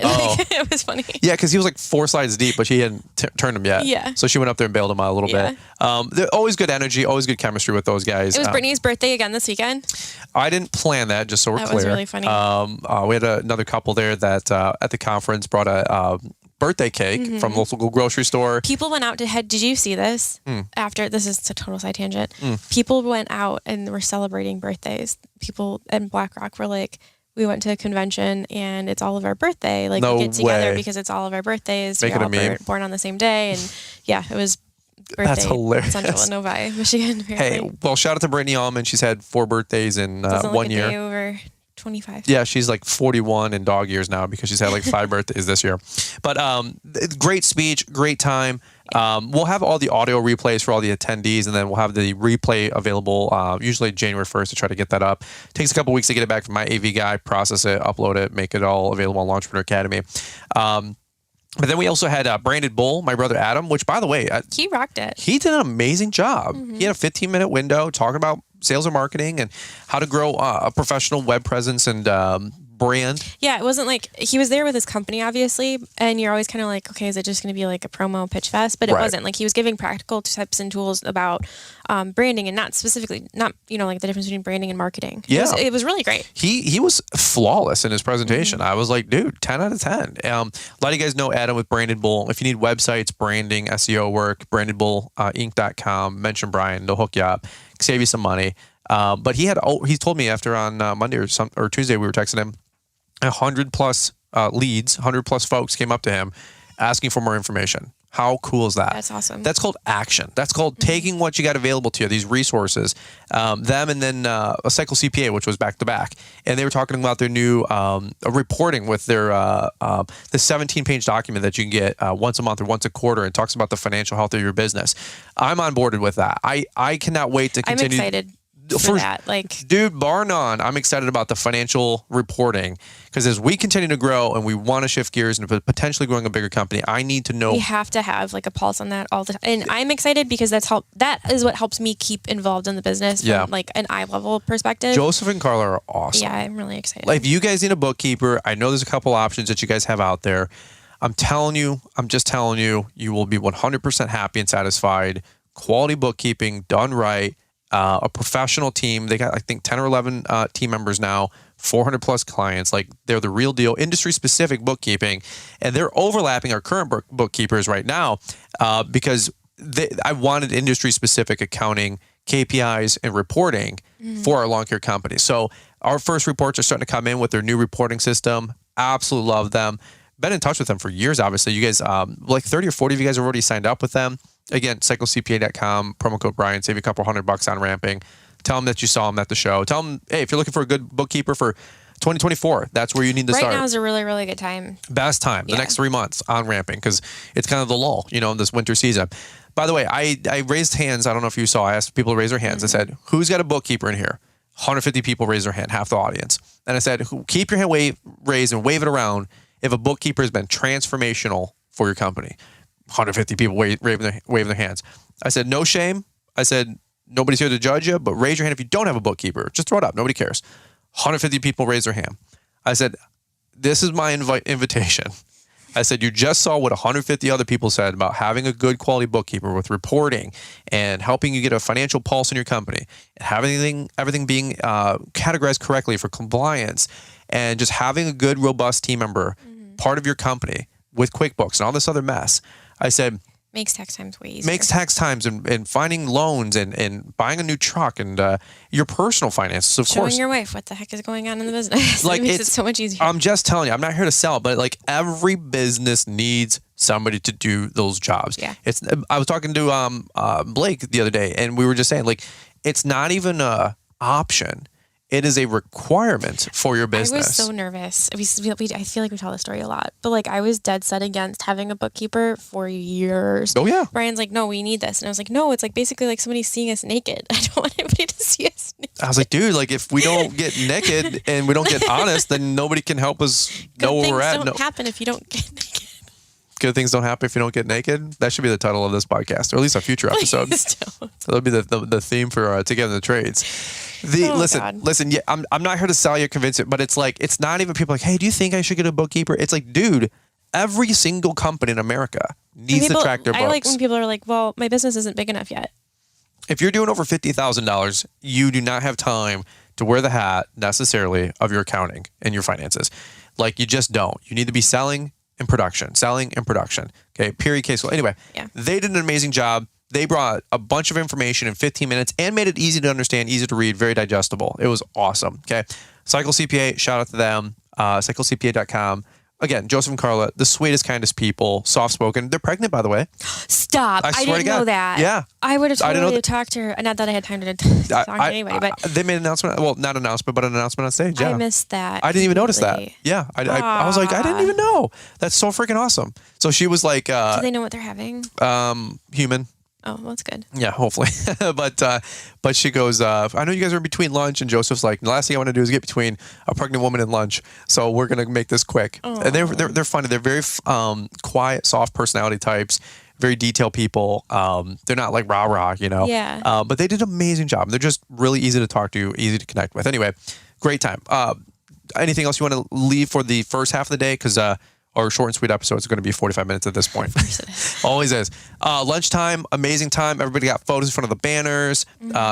Oh. Like, it was funny. Yeah, because he was like 4 slides deep, but she hadn't turned them yet. Yeah. So she went up there and bailed him out a little bit. They're always good energy, always good chemistry with those guys. It was Brittany's birthday again this weekend. I didn't plan that, just so we're clear. That was really funny. We had another couple there that at the conference brought a birthday cake from the local grocery store. People went out did you see this? After, this is a total side tangent. People went out and were celebrating birthdays. People in Black Rock were like, we went to a convention and it's all of our birthday. Like, no we get together way. because it's all of our birthdays. Make We're it a all meme. born on the same day. And yeah, it was birthday. That's hilarious. Central in Novi, Michigan. Apparently. Hey, well, shout out to Brittany Allman. She's had 4 birthdays in Doesn't look 1 a year. day over 25. Yeah, she's like 41 in dog years now because she's had like 5 birthdays this year. But great speech, great time. We'll have all the audio replays for all the attendees, and then we'll have the replay available usually January 1st to try to get that up. Takes a couple weeks to get it back from my AV guy, process it, upload it, make it all available on Lawntrepreneur Academy. But then we also had Branded Bull, my brother Adam, which, by the way, He rocked it. he did an amazing job. He had a 15-minute window talking about sales and marketing and how to grow a professional web presence and brand. Yeah, it wasn't like he was there with his company, obviously, and you're always kind of like, okay, is it just going to be like a promo pitch fest? But it wasn't. Like, he was giving practical tips and tools about branding, and not specifically, like the difference between branding and marketing. Yeah. It was really great. He was flawless in his presentation. I was like, dude, 10 out of 10. A lot of you guys know Adam with Branded Bull. If you need websites, branding, SEO work, brandedbullinc.com, mention Brian, they'll hook you up, save you some money. But he told me after on Monday or Tuesday, we were texting him, 100 plus leads, 100 plus folks came up to him asking for more information. How cool is that? That's awesome. That's called action. That's called taking what you got available to you, these resources, them, and then a Cycle CPA, which was back to back. And they were talking about their new reporting with their the 17-page document that you can get once a month or once a quarter, and talks about the financial health of your business. I'm on board with that. I cannot wait to continue. I'm excited for that. Like, dude, bar none, I'm excited about the financial reporting, because as we continue to grow and we want to shift gears into potentially growing a bigger company, I need to know. We have to have like a pulse on that all the time. And I'm excited because that is what helps me keep involved in the business from like an eye level perspective. Joseph and Carla are awesome. Yeah, I'm really excited. Like, if you guys need a bookkeeper, I know there's a couple options that you guys have out there. I'm just telling you, you will be 100% happy and satisfied. Quality bookkeeping done right. A professional team. They got, I think, 10 or 11 team members now, 400 plus clients. Like, they're the real deal, industry specific bookkeeping, and they're overlapping our current bookkeepers right now because I wanted industry specific accounting, KPIs, and reporting for our lawn care company. So our first reports are starting to come in with their new reporting system. Absolutely love them. Been in touch with them for years, obviously. You guys, like 30 or 40 of you guys have already signed up with them. Again, cyclecpa.com, promo code Brian, save you a couple $100 on ramping. Tell them that you saw them at the show. Tell them, hey, if you're looking for a good bookkeeper for 2024, that's where you need to start. Right now is a really, really good time. Best time, the next 3 months on ramping, because it's kind of the lull, in this winter season. By the way, I raised hands. I don't know if you saw. I asked people to raise their hands. I said, who's got a bookkeeper in here? 150 people raised their hand, half the audience. And I said, keep your hand raised and wave it around if a bookkeeper has been transformational for your company. 150 people waving their hands. I said, no shame. I said, nobody's here to judge you, but raise your hand if you don't have a bookkeeper. Just throw it up. Nobody cares. 150 people raised their hand. I said, this is my invitation. I said, you just saw what 150 other people said about having a good quality bookkeeper with reporting and helping you get a financial pulse in your company, and having everything being categorized correctly for compliance, and just having a good, robust team member, part of your company with QuickBooks and all this other mess. I said, makes tax times way easier. Makes tax times and finding loans and buying a new truck and your personal finances, of course. Showing your wife what the heck is going on in the business. Like, it makes it so much easier. I'm just telling you, I'm not here to sell, but like, every business needs somebody to do those jobs. Yeah. I was talking to Blake the other day, and we were just saying, like, it's not even a option. It is a requirement for your business. I was so nervous. I feel like we tell this story a lot, but like, I was dead set against having a bookkeeper for years. Oh yeah. Brian's like, no, we need this. And I was like, no, it's like basically like somebody seeing us naked. I don't want anybody to see us naked. I was like, dude, like, if we don't get naked and we don't get honest, then nobody can help us know where we're at. Don't happen if you don't get naked. Good things don't happen if you don't get naked. That should be the title of this podcast, or at least a future episode. That'll be the theme for Together in the Trades. Listen. Yeah, I'm not here to sell you, convince it, but it's like, it's not even people like, hey, do you think I should get a bookkeeper? It's like, dude, every single company in America needs to track their books. I like when people are like, well, my business isn't big enough yet. If you're doing over $50,000, you do not have time to wear the hat necessarily of your accounting and your finances. Like, you just don't. You need to be selling and production. Okay, period, case. Anyway, They did an amazing job. They brought a bunch of information in 15 minutes and made it easy to understand, easy to read, very digestible. It was awesome. Okay, Cycle CPA, shout out to them. CycleCPA.com. Again, Joseph and Carla, the sweetest, kindest people, soft-spoken. They're pregnant, by the way. Stop. I didn't know that. Yeah. I would have totally talked to her. Not that I had time to talk anyway, but... They made an announcement. Well, not an announcement, but an announcement on stage. Yeah. I missed that. I didn't even notice that. Yeah. I was like, I didn't even know. That's so freaking awesome. So she was like... Do they know what they're having? Human. Oh, well, that's good. Yeah, hopefully. But she goes, I know you guys are in between lunch, and Joseph's like, the last thing I want to do is get between a pregnant woman and lunch. So we're going to make this quick. Oh. And they're funny. They're very quiet, soft personality types, very detailed people. They're not like rah-rah, you know? Yeah. But they did an amazing job. They're just really easy to talk to, easy to connect with. Anyway, great time. Anything else you want to leave for the first half of the day? Because our short and sweet episode is going to be 45 minutes at this point. Of course it is. Always is. Lunchtime, amazing time. Everybody got photos in front of the banners.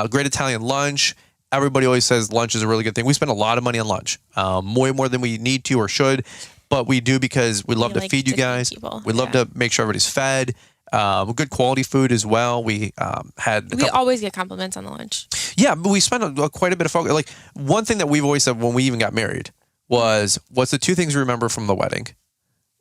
Great Italian lunch. Everybody always says lunch is a really good thing. We spend a lot of money on lunch, way more than we need to or should, but we do because we love to feed you guys. We love to make sure everybody's fed. Good quality food as well. We always get compliments on the lunch. Yeah, but we spend quite a bit of focus. Like, one thing that we've always said when we even got married was, what's the two things we remember from the wedding?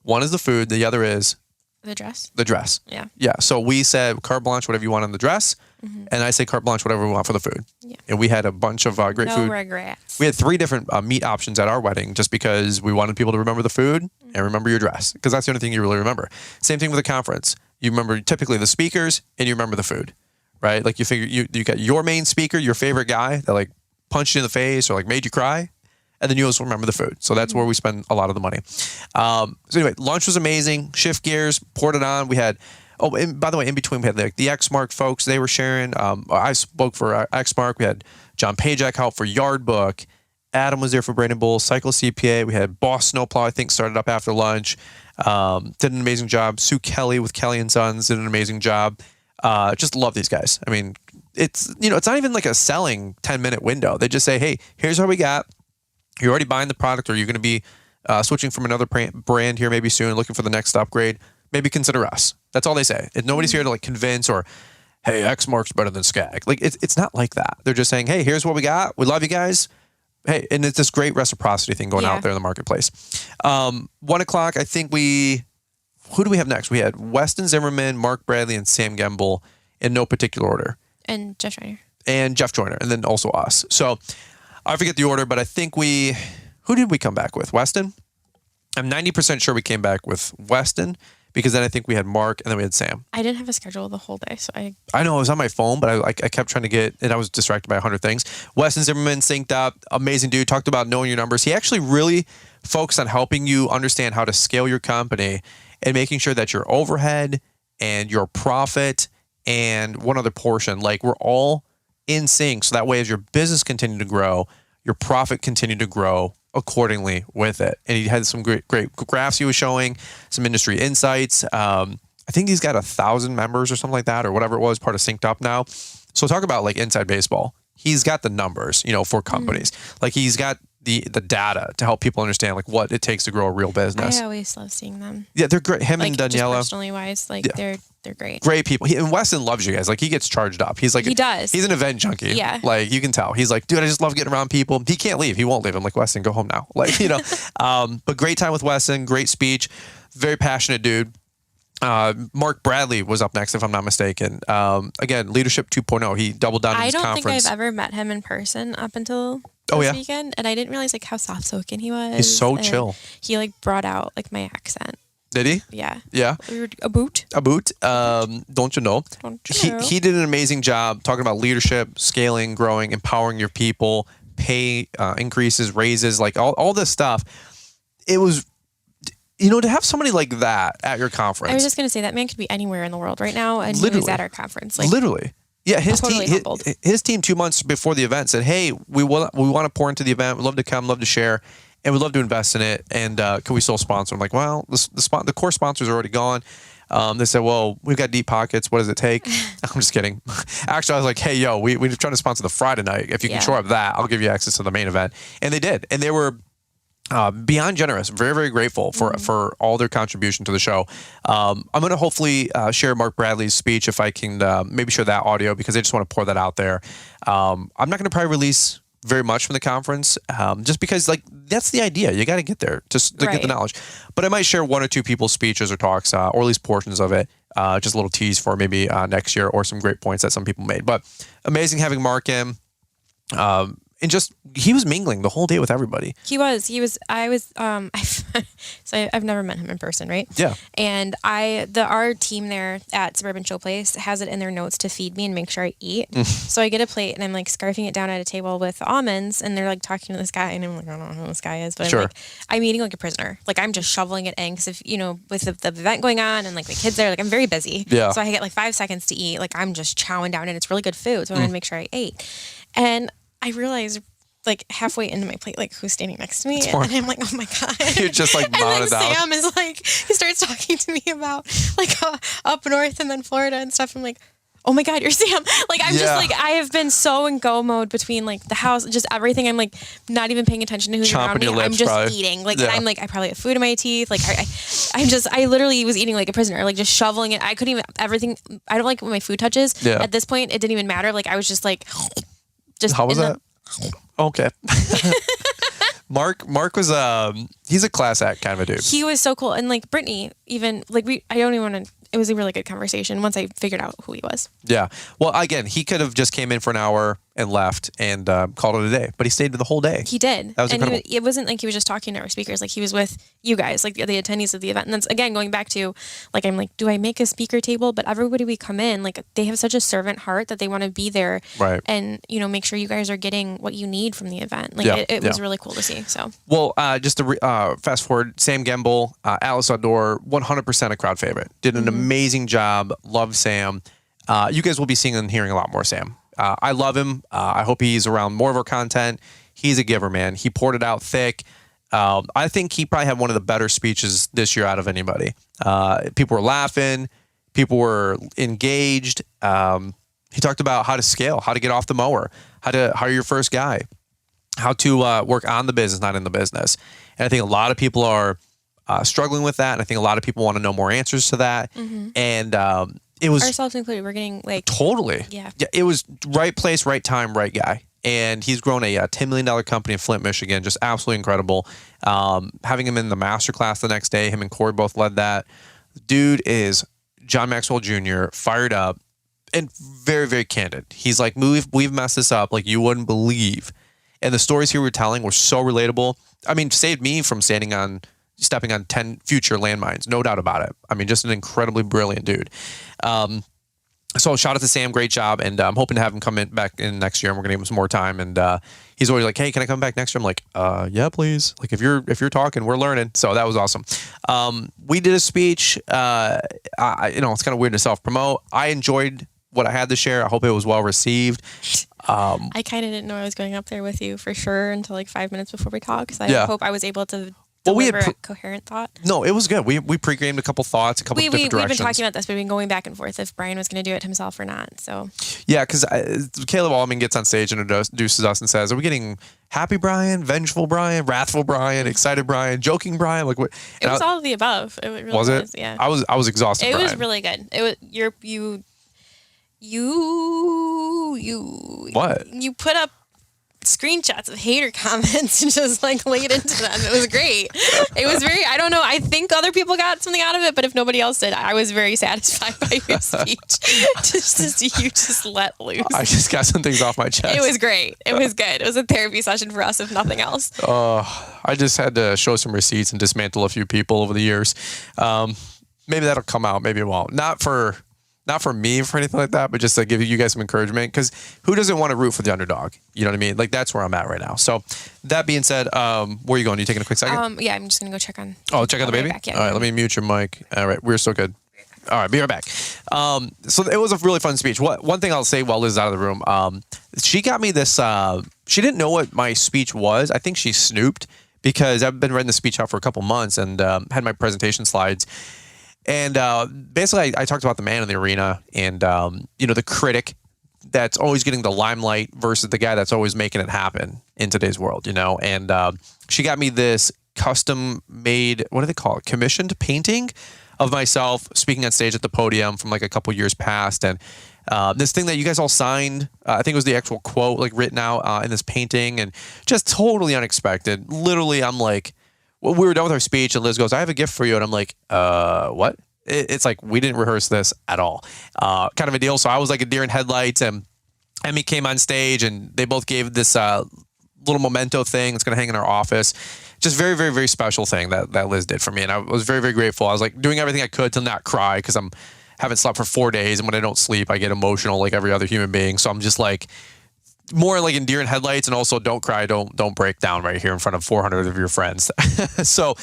One is the food. The other is the dress. The dress. Yeah. Yeah. So we said carte blanche, whatever you want on the dress, and I say carte blanche, whatever we want for the food. Yeah. And we had a bunch of great food. No regrets. We had 3 different meat options at our wedding, just because we wanted people to remember the food and remember your dress, because that's the only thing you really remember. Same thing with the conference. You remember typically the speakers and you remember the food, right? Like, you figure you got your main speaker, your favorite guy that like punched you in the face or like made you cry. And then you also remember the food. So that's where we spend a lot of the money. So anyway, lunch was amazing. Shift gears, poured it on. We had, and by the way, in between we had the Xmark folks. They were sharing. I spoke for Xmark. We had John Pajak help for Yard Book. Adam was there for Brandon Bull, Cycle CPA. We had Boss Snowplow, I think, started up after lunch. Did an amazing job. Sue Kelly with Kelly and Sons did an amazing job. Just love these guys. I mean, it's not even like a selling 10-minute window. They just say, hey, here's what we got. You're already buying the product, or you're going to be switching from another brand here maybe soon, looking for the next upgrade, maybe consider us. That's all they say. Nobody's here to like convince or, hey, Xmark's better than Skag. Like, it's not like that. They're just saying, hey, here's what we got. We love you guys. Hey, and it's this great reciprocity thing going out there in the marketplace. 1 o'clock, I think who do we have next? We had Weston Zimmerman, Mark Bradley, and Sam Gemble in no particular order. And Jeff Joyner. And then also us. So I forget the order, but I think who did we come back with? Weston? I'm 90% sure we came back with Weston, because then I think we had Mark and then we had Sam. I didn't have a schedule the whole day, so I know it was on my phone, but I kept trying to get, and I was distracted by 100 things. Weston Zimmerman synced up, amazing dude, talked about knowing your numbers. He actually really focused on helping you understand how to scale your company and making sure that your overhead and your profit and one other portion, like, we're all in sync, so that way as your business continued to grow, your profit continued to grow accordingly with it. And he had some great graphs he was showing, some industry insights. I think he's got 1,000 members or something like that, or whatever it was, part of Synced Up now. So talk about like inside baseball. He's got the numbers, for companies. Like, he's got the data to help people understand like what it takes to grow a real business. I always love seeing them. Yeah, they're great. Him and Daniela, just personally wise, like they're great. Great people. And Weston loves you guys. Like, he gets charged up. He's like, he does. He's an event junkie. Yeah. Like, you can tell. He's like, dude, I just love getting around people. He can't leave. He won't leave. I'm like, Weston, go home now. Like, but great time with Weston. Great speech. Very passionate dude. Mark Bradley was up next, if I'm not mistaken. Again, Leadership 2.0. He doubled down on his conference. I don't think I've ever met him in person up until this weekend, and I didn't realize like how soft-spoken he was. He's so chill. He like brought out like my accent. Did he? Yeah. Yeah. A boot. Don't you know? He did an amazing job talking about leadership, scaling, growing, empowering your people, pay increases, raises, like all this stuff. It was, to have somebody like that at your conference. I was just going to say that man could be anywhere in the world right now, and he was at our conference. Like, literally. Yeah, his totally team. humbled. His team 2 months before the event said, "Hey, we want to pour into the event. We'd love to come, love to share, and we'd love to invest in it. And can we still sponsor?" I'm like, "Well, the core sponsors are already gone." They said, "Well, we've got deep pockets. What does it take?" I'm just kidding. Actually, I was like, "Hey, yo, we're trying to sponsor the Friday night. If you can shore up that, I'll give you access to the main event." And they did, and they were beyond generous. Very, very grateful for all their contribution to the show. I'm going to hopefully share Mark Bradley's speech if I can maybe share that audio, because I just want to pour that out there. I'm not going to probably release very much from the conference, just because like that's the idea. You got to get there to get the knowledge. But I might share 1 or 2 people's speeches or talks, or at least portions of it. Just a little tease for maybe next year, or some great points that some people made. But amazing having Mark in. And just, he was mingling the whole day with everybody. He was. So I've never met him in person, right? Yeah. And our team there at Suburban Showplace has it in their notes to feed me and make sure I eat. So I get a plate and I'm like scarfing it down at a table with almonds, and they're like talking to this guy, and I'm like, I don't know who this guy is, but I'm eating like a prisoner. Like I'm just shoveling it in, because if, with the event going on and like my kids there, like I'm very busy. Yeah. So I get like 5 seconds to eat. Like I'm just chowing down, and it's really good food. So I wanted to make sure I ate. And I realized like halfway into my plate, like who's standing next to me, and I'm like, oh my god! You're just like mounted down. And then Sam is like, he starts talking to me about like up north and then Florida and stuff. I'm like, oh my god, you're Sam! Like I'm just like, I have been so in go mode between like the house, just everything. I'm like not even paying attention to who's around me. I'm just eating. Like I'm like, I probably have food in my teeth. Like I literally was eating like a prisoner, like just shoveling it. I couldn't even everything. I don't like when my food touches. Yeah. At this point, it didn't even matter. Like I was just like. How was that? Okay. Mark was he's a class act kind of a dude. He was so cool, and like Brittany, even like I don't even want to. It was a really good conversation once I figured out who he was. Yeah. Well, again, he could have just came in for an hour and left and called it a day, but he stayed the whole day. He did. That was incredible. It wasn't like he was just talking to our speakers. Like he was with you guys, like the attendees of the event. And that's again going back to like, I'm like, do I make a speaker table? But everybody we come in, like they have such a servant heart that they want to be there, right? And make sure you guys are getting what you need from the event. Like it was really cool to see. So well, just to fast forward, Sam Gamble, Alice Outdoor, 100% a crowd favorite. Did an amazing job. Love Sam. You guys will be seeing and hearing a lot more Sam. I love him. I hope he's around more of our content. He's a giver, man. He poured it out thick. I think he probably had one of the better speeches this year out of anybody. People were laughing. People were engaged. He talked about how to scale, how to get off the mower, how to hire your first guy, how to work on the business, not in the business. And I think a lot of people are struggling with that. And I think a lot of people want to know more answers to that. And it was ourselves included. We're getting like totally. Yeah. It was right place, right time, right guy. And he's grown a $10 million company in Flint, Michigan. Just absolutely incredible. Having him in the masterclass the next day, him and Corey both led that. Dude is John Maxwell Jr., fired up and very, very candid. He's like, we've messed this up like you wouldn't believe. And the stories he were telling were so relatable. I mean, saved me from stepping on 10 future landmines, no doubt about it. I mean, just an incredibly brilliant dude. So shout out to Sam, great job, and I'm hoping to have him come back in next year, and we're gonna give him some more time. And he's always like, "Hey, can I come back next year?" I'm like, "Yeah, please." Like if you're talking, we're learning. So that was awesome. We did a speech. It's kind of weird to self promote. I enjoyed what I had to share. I hope it was well received. I kind of didn't know I was going up there with you for sure until like 5 minutes before we talked. Because I hope I was able to. We had a coherent thought. No, it was good. We pre-gamed a couple thoughts, a couple different directions. We've been talking about this. We've been going back and forth if Brian was going to do it himself or not. So yeah, because Caleb Allman gets on stage and introduces us and says, "Are we getting happy Brian, vengeful Brian, wrathful Brian, excited Brian, joking Brian?" Like what? It was all of the above. It really was it? Yeah. I was exhausted. It Brian. was really good. It was what? You put up screenshots of hater comments and just like laid into them. It was great. It was very, I don't know, I think other people got something out of it, but if nobody else did, I was very satisfied by your speech. Just to see you just let loose. I just got some things off my chest. It was great. It was good. It was a therapy session for us, if nothing else. I just had to show some receipts and dismantle a few people over the years. Maybe that'll come out. Maybe it won't. Not for not for me or for anything like that, but just to give you guys some encouragement, because who doesn't want to root for the underdog? You know what I mean? Like, that's where I'm at right now. So that being said, where are you going? You taking a quick second? Yeah, I'm just going to go check on. Oh, check out the baby? Back, yeah. All right, let me mute your mic. All right, we're still good. All right, be right back. So it was a really fun speech. One thing I'll say while Liz is out of the room, she got me this, she didn't know what my speech was. I think she snooped, because I've been writing the speech out for a couple months and had my presentation slides. And basically, I talked about the man in the arena and, the critic that's always getting the limelight versus the guy that's always making it happen in today's world, And she got me this custom-made, what do they call it, commissioned painting of myself speaking on stage at the podium from like a couple years past. And this thing that you guys all signed, I think it was the actual quote like written out in this painting, and just totally unexpected. Literally, I'm like, well, we were done with our speech and Liz goes, I have a gift for you. And I'm like, what? It's like, we didn't rehearse this at all. Kind of a deal. So I was like a deer in headlights, and Emmy came on stage and they both gave this little memento thing that's going to hang in our office. Just very, very, very special thing that Liz did for me. And I was very, very grateful. I was like doing everything I could to not cry, because haven't slept for 4 days. And when I don't sleep, I get emotional like every other human being. So I'm just like more like in deer in headlights, and also don't cry, don't break down right here in front of 400 of your friends. So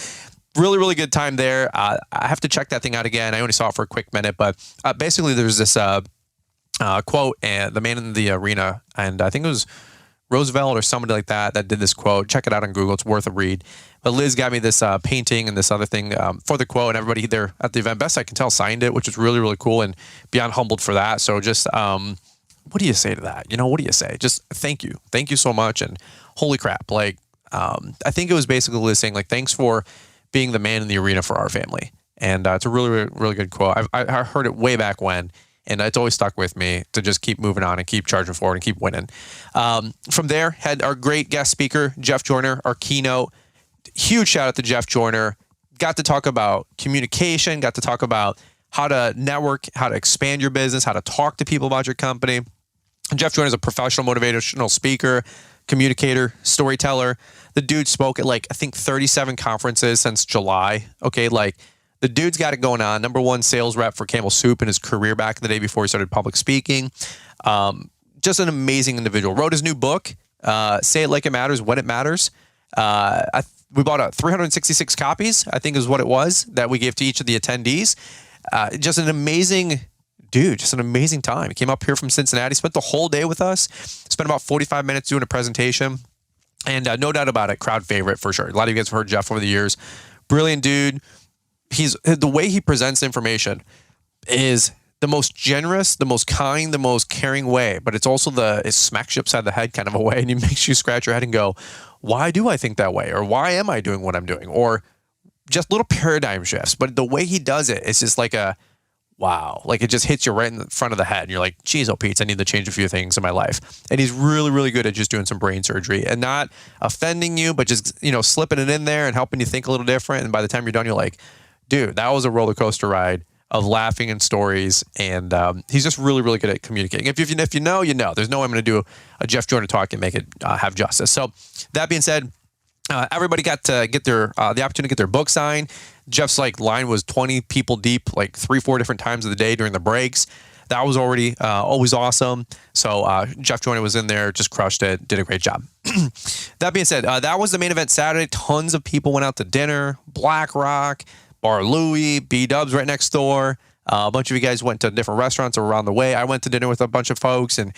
really, really good time there. I have to check that thing out again. I only saw it for a quick minute, but basically there's this quote, and the man in the arena, and I think it was Roosevelt or somebody like that did this quote. Check it out on Google. It's worth a read. But Liz got me this painting and this other thing for the quote, and everybody there at the event, best I can tell, signed it, which is really, really cool, and beyond humbled for that. So just, what do you say to that? What do you say? Just thank you. Thank you so much. And holy crap. Like, I think it was basically Liz saying, like, thanks for being the man in the arena for our family. And it's a really, really, really good quote. I heard it way back when, and it's always stuck with me to just keep moving on and keep charging forward and keep winning. From there, had our great guest speaker, Jeff Joyner, our keynote. Huge shout out to Jeff Joyner. Got to talk about communication, got to talk about how to network, how to expand your business, how to talk to people about your company. Jeff Joyner is a professional motivational speaker, communicator, storyteller. The dude spoke at I think 37 conferences since July. Okay, the dude's got it going on. Number one sales rep for Campbell Soup in his career back in the day before he started public speaking. Just an amazing individual. Wrote his new book, Say It Like It Matters, When It Matters. We bought 366 copies, I think is what it was, that we gave to each of the attendees. Just an amazing dude, just an amazing time. He came up here from Cincinnati, spent the whole day with us, spent about 45 minutes doing a presentation, and no doubt about it, crowd favorite for sure. A lot of you guys have heard Jeff over the years. Brilliant dude. The way he presents information is the most generous, the most kind, the most caring way, but it's also it smacks you upside the head kind of a way, and it makes you scratch your head and go, why do I think that way? Or why am I doing what I'm doing? Or just little paradigm shifts. But the way he does it, it's just like a, wow. Like, it just hits you right in the front of the head. And you're like, geez, oh, Pete, I need to change a few things in my life. And he's really, really good at just doing some brain surgery and not offending you, but just, slipping it in there and helping you think a little different. And by the time you're done, you're like, dude, that was a roller coaster ride of laughing and stories. And he's just really, really good at communicating. If you know, you know. There's no way I'm going to do a Jeff Joyner talk and make it have justice. So that being said, everybody got to get the opportunity to get their book signed. Jeff's line was 20 people deep, 3-4 different times of the day during the breaks. That was already always awesome. So Jeff Joyner was in there, just crushed it, did a great job. That being said, that was the main event Saturday. Tons of people went out to dinner. Black Rock, Bar Louie, B-Dubs right next door. A bunch of you guys went to different restaurants around the way. I went to dinner with a bunch of folks and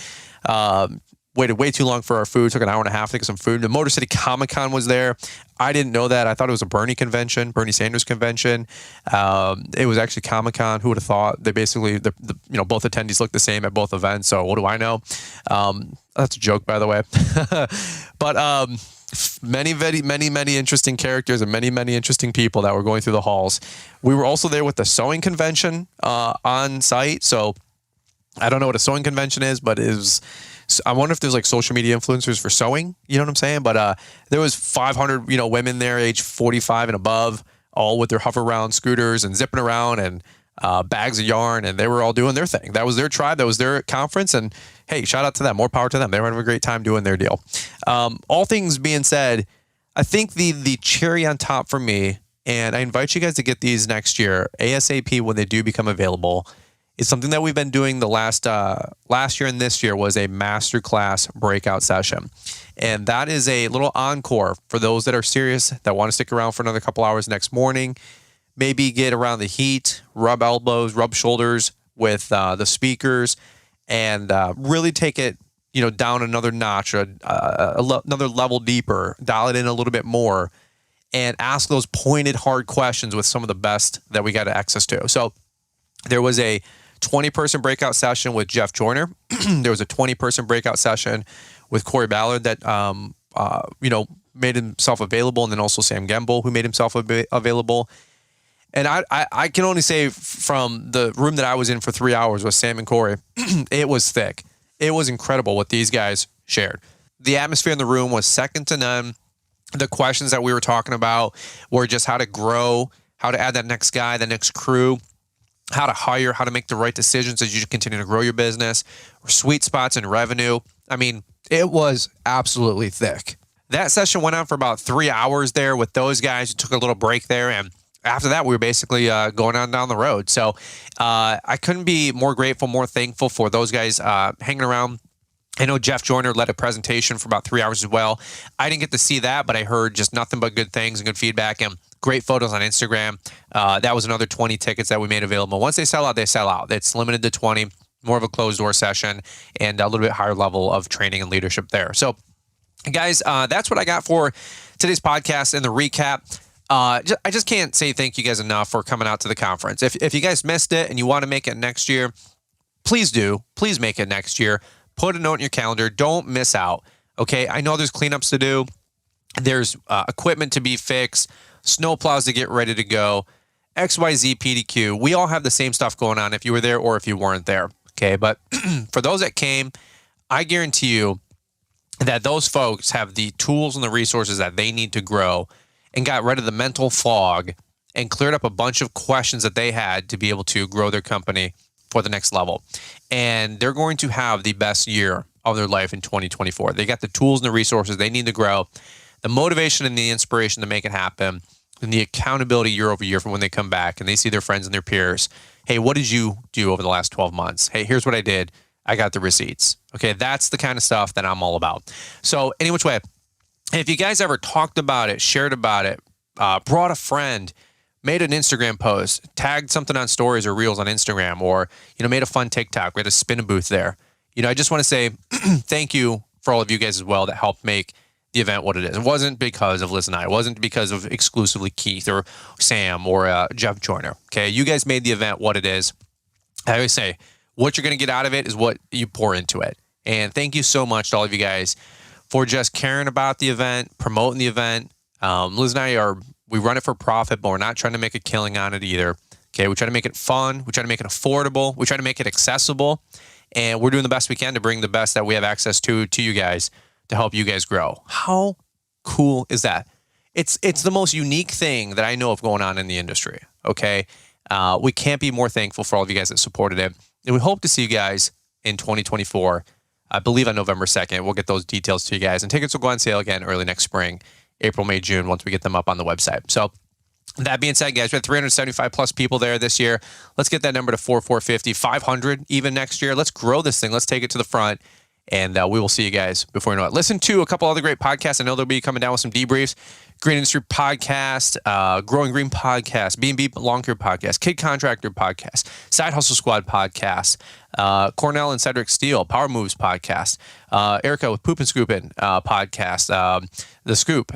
waited way too long for our food. Took an hour and a half to get some food. The Motor City Comic Con was there. I didn't know that. I thought it was a Bernie Sanders convention. It was actually Comic Con. Who would have thought? They basically, both attendees looked the same at both events. So what do I know? That's a joke, by the way. But many interesting characters and many interesting people that were going through the halls. We were also there with the sewing convention on site. So I don't know what a sewing convention is, but I wonder if there's social media influencers for sewing. You know what I'm saying? But there was 500 women there, age 45 and above, all with their hover around scooters and zipping around and bags of yarn, and they were all doing their thing. That was their tribe. That was their conference. And hey, shout out to them. More power to them. They were having a great time doing their deal. All things being said, I think the cherry on top for me, and I invite you guys to get these next year, ASAP when they do become available, is something that we've been doing the last year and this year was a masterclass breakout session. And that is a little encore for those that are serious, that want to stick around for another couple hours next morning, maybe get around the heat, rub elbows, rub shoulders with the speakers, and really take it, down another notch, another level deeper, dial it in a little bit more, and ask those pointed, hard questions with some of the best that we got access to. So there was a 20-person breakout session with Jeff Joyner. There was a 20-person breakout session with Corey Ballard that, made himself available, and then also Sam Gemble, who made himself available. And I can only say from the room that I was in for 3 hours with Sam and Corey, it was thick. It was incredible what these guys shared. The atmosphere in the room was second to none. The questions that we were talking about were just how to grow, how to add that next guy, the next crew, how to hire, how to make the right decisions as you continue to grow your business, sweet spots in revenue. I mean, it was absolutely thick. That session went on for about 3 hours there with those guys. We took a little break there, and after that, we were basically going on down the road. So I couldn't be more grateful, more thankful for those guys hanging around. I know Jeff Joyner led a presentation for about 3 hours as well. I didn't get to see that, but I heard just nothing but good things and good feedback and great photos on Instagram. That was another 20 tickets that we made available. Once they sell out, they sell out. It's limited to 20, more of a closed door session, and a little bit higher level of training and leadership there. So, guys, that's what I got for today's podcast and the recap. I just can't say thank you guys enough for coming out to the conference. If you guys missed it and you want to make it next year, please do. Please make it next year. Put a note in your calendar. Don't miss out. Okay. I know there's cleanups to do. There's equipment to be fixed, snow plows to get ready to go, XYZ PDQ. We all have the same stuff going on if you were there or if you weren't there. Okay. But for those that came, I guarantee you that those folks have the tools and the resources that they need to grow, and got rid of the mental fog and cleared up a bunch of questions that they had to be able to grow their company for the next level. And they're going to have the best year of their life in 2024. They got the tools and the resources they need to grow, the motivation and the inspiration to make it happen, and the accountability year over year from when they come back and they see their friends and their peers. Hey, what did you do over the last 12 months? Hey, here's what I did. I got the receipts. Okay, that's the kind of stuff that I'm all about. So any which way, if you guys ever talked about it, shared about it, brought a friend, made an Instagram post, tagged something on stories or reels on Instagram, or, made a fun TikTok, we had a spin booth there. I just want to say thank you for all of you guys as well that helped make the event what it is. It wasn't because of Liz and I. It wasn't because of exclusively Keith or Sam or Jeff Joyner. Okay, you guys made the event what it is. I always say, what you're going to get out of it is what you pour into it. And thank you so much to all of you guys for just caring about the event, promoting the event. Liz and I we run it for profit, but we're not trying to make a killing on it either. Okay, we try to make it fun. We try to make it affordable. We try to make it accessible. And we're doing the best we can to bring the best that we have access to you guys to help you guys grow. How cool is that? It's the most unique thing that I know of going on in the industry. Okay, we can't be more thankful for all of you guys that supported it. And we hope to see you guys in 2024. I believe on November 2nd. We'll get those details to you guys. And tickets will go on sale again early next spring, April, May, June, once we get them up on the website. So that being said, guys, we had 375 plus people there this year. Let's get that number to 450, 500 even next year. Let's grow this thing. Let's take it to the front. And we will see you guys before you know it. Listen to a couple other great podcasts. I know they'll be coming down with some debriefs. Green Industry Podcast, Growing Green Podcast, B&B Lawn Care Podcast, Kid Contractor Podcast, Side Hustle Squad Podcast, Cornell and Cedric Steele, Power Moves Podcast, Erica with Poop and Scoopin' Podcast, The Scoop.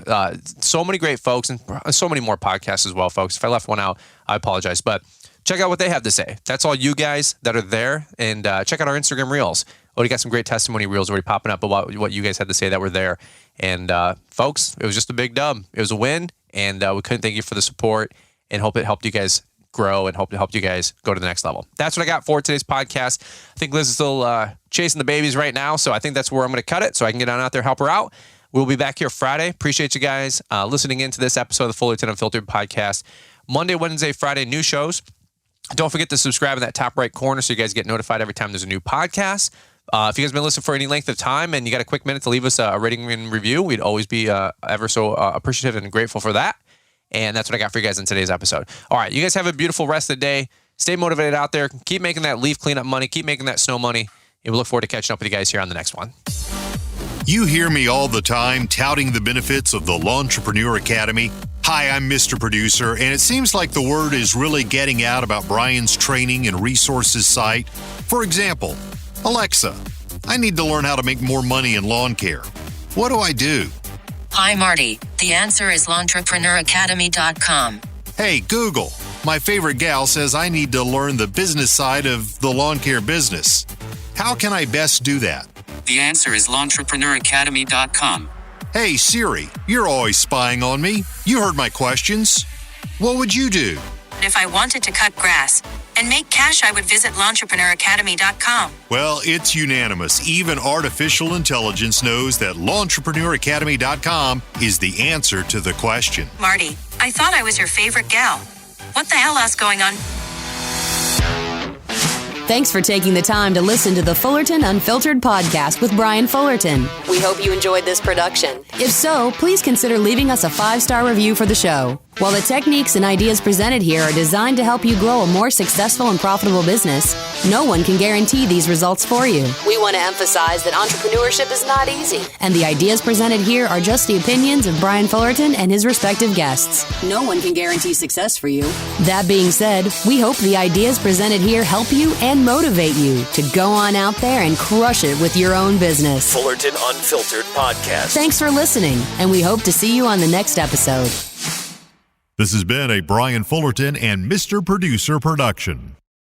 So many great folks and so many more podcasts as well, folks. If I left one out, I apologize. But check out what they have to say. That's all you guys that are there. And check out our Instagram Reels. We got some great testimony reels already popping up about what you guys had to say that were there. And folks, it was just a big dub. It was a win. And we couldn't thank you for the support and hope it helped you guys grow and hope it helped you guys go to the next level. That's what I got for today's podcast. I think Liz is still chasing the babies right now. So I think that's where I'm going to cut it so I can get on out there, help her out. We'll be back here Friday. Appreciate you guys listening into this episode of the Fullerton Unfiltered podcast. Monday, Wednesday, Friday, new shows. Don't forget to subscribe in that top right corner so you guys get notified every time there's a new podcast. If you guys have been listening for any length of time and you got a quick minute to leave us a rating and review, we'd always be ever so appreciative and grateful for that. And that's what I got for you guys in today's episode. All right, you guys have a beautiful rest of the day. Stay motivated out there. Keep making that leaf cleanup money. Keep making that snow money. And we look forward to catching up with you guys here on the next one. You hear me all the time touting the benefits of the Lawntrepreneur Academy. Hi, I'm Mr. Producer, and it seems like the word is really getting out about Brian's training and resources site. For example, Alexa, I need to learn how to make more money in lawn care. What do I do? Hi, Marty. The answer is LawnTrepreneurAcademy.com. Hey, Google, my favorite gal says I need to learn the business side of the lawn care business. How can I best do that? The answer is LawnTrepreneurAcademy.com. Hey, Siri, you're always spying on me. You heard my questions. What would you do? If I wanted to cut grass and make cash, I would visit LawnTrepreneurAcademy.com. Well, it's unanimous. Even artificial intelligence knows that LawnTrepreneurAcademy.com is the answer to the question. Marty, I thought I was your favorite gal. What the hell is going on? Thanks for taking the time to listen to the Fullerton Unfiltered podcast with Brian Fullerton. We hope you enjoyed this production. If so, please consider leaving us a 5-star review for the show. While the techniques and ideas presented here are designed to help you grow a more successful and profitable business, no one can guarantee these results for you. We want to emphasize that entrepreneurship is not easy, and the ideas presented here are just the opinions of Brian Fullerton and his respective guests. No one can guarantee success for you. That being said, we hope the ideas presented here help you and motivate you to go on out there and crush it with your own business. Fullerton Unfiltered Podcast. Thanks for listening, and we hope to see you on the next episode. This has been a Brian Fullerton and Mr. Producer production.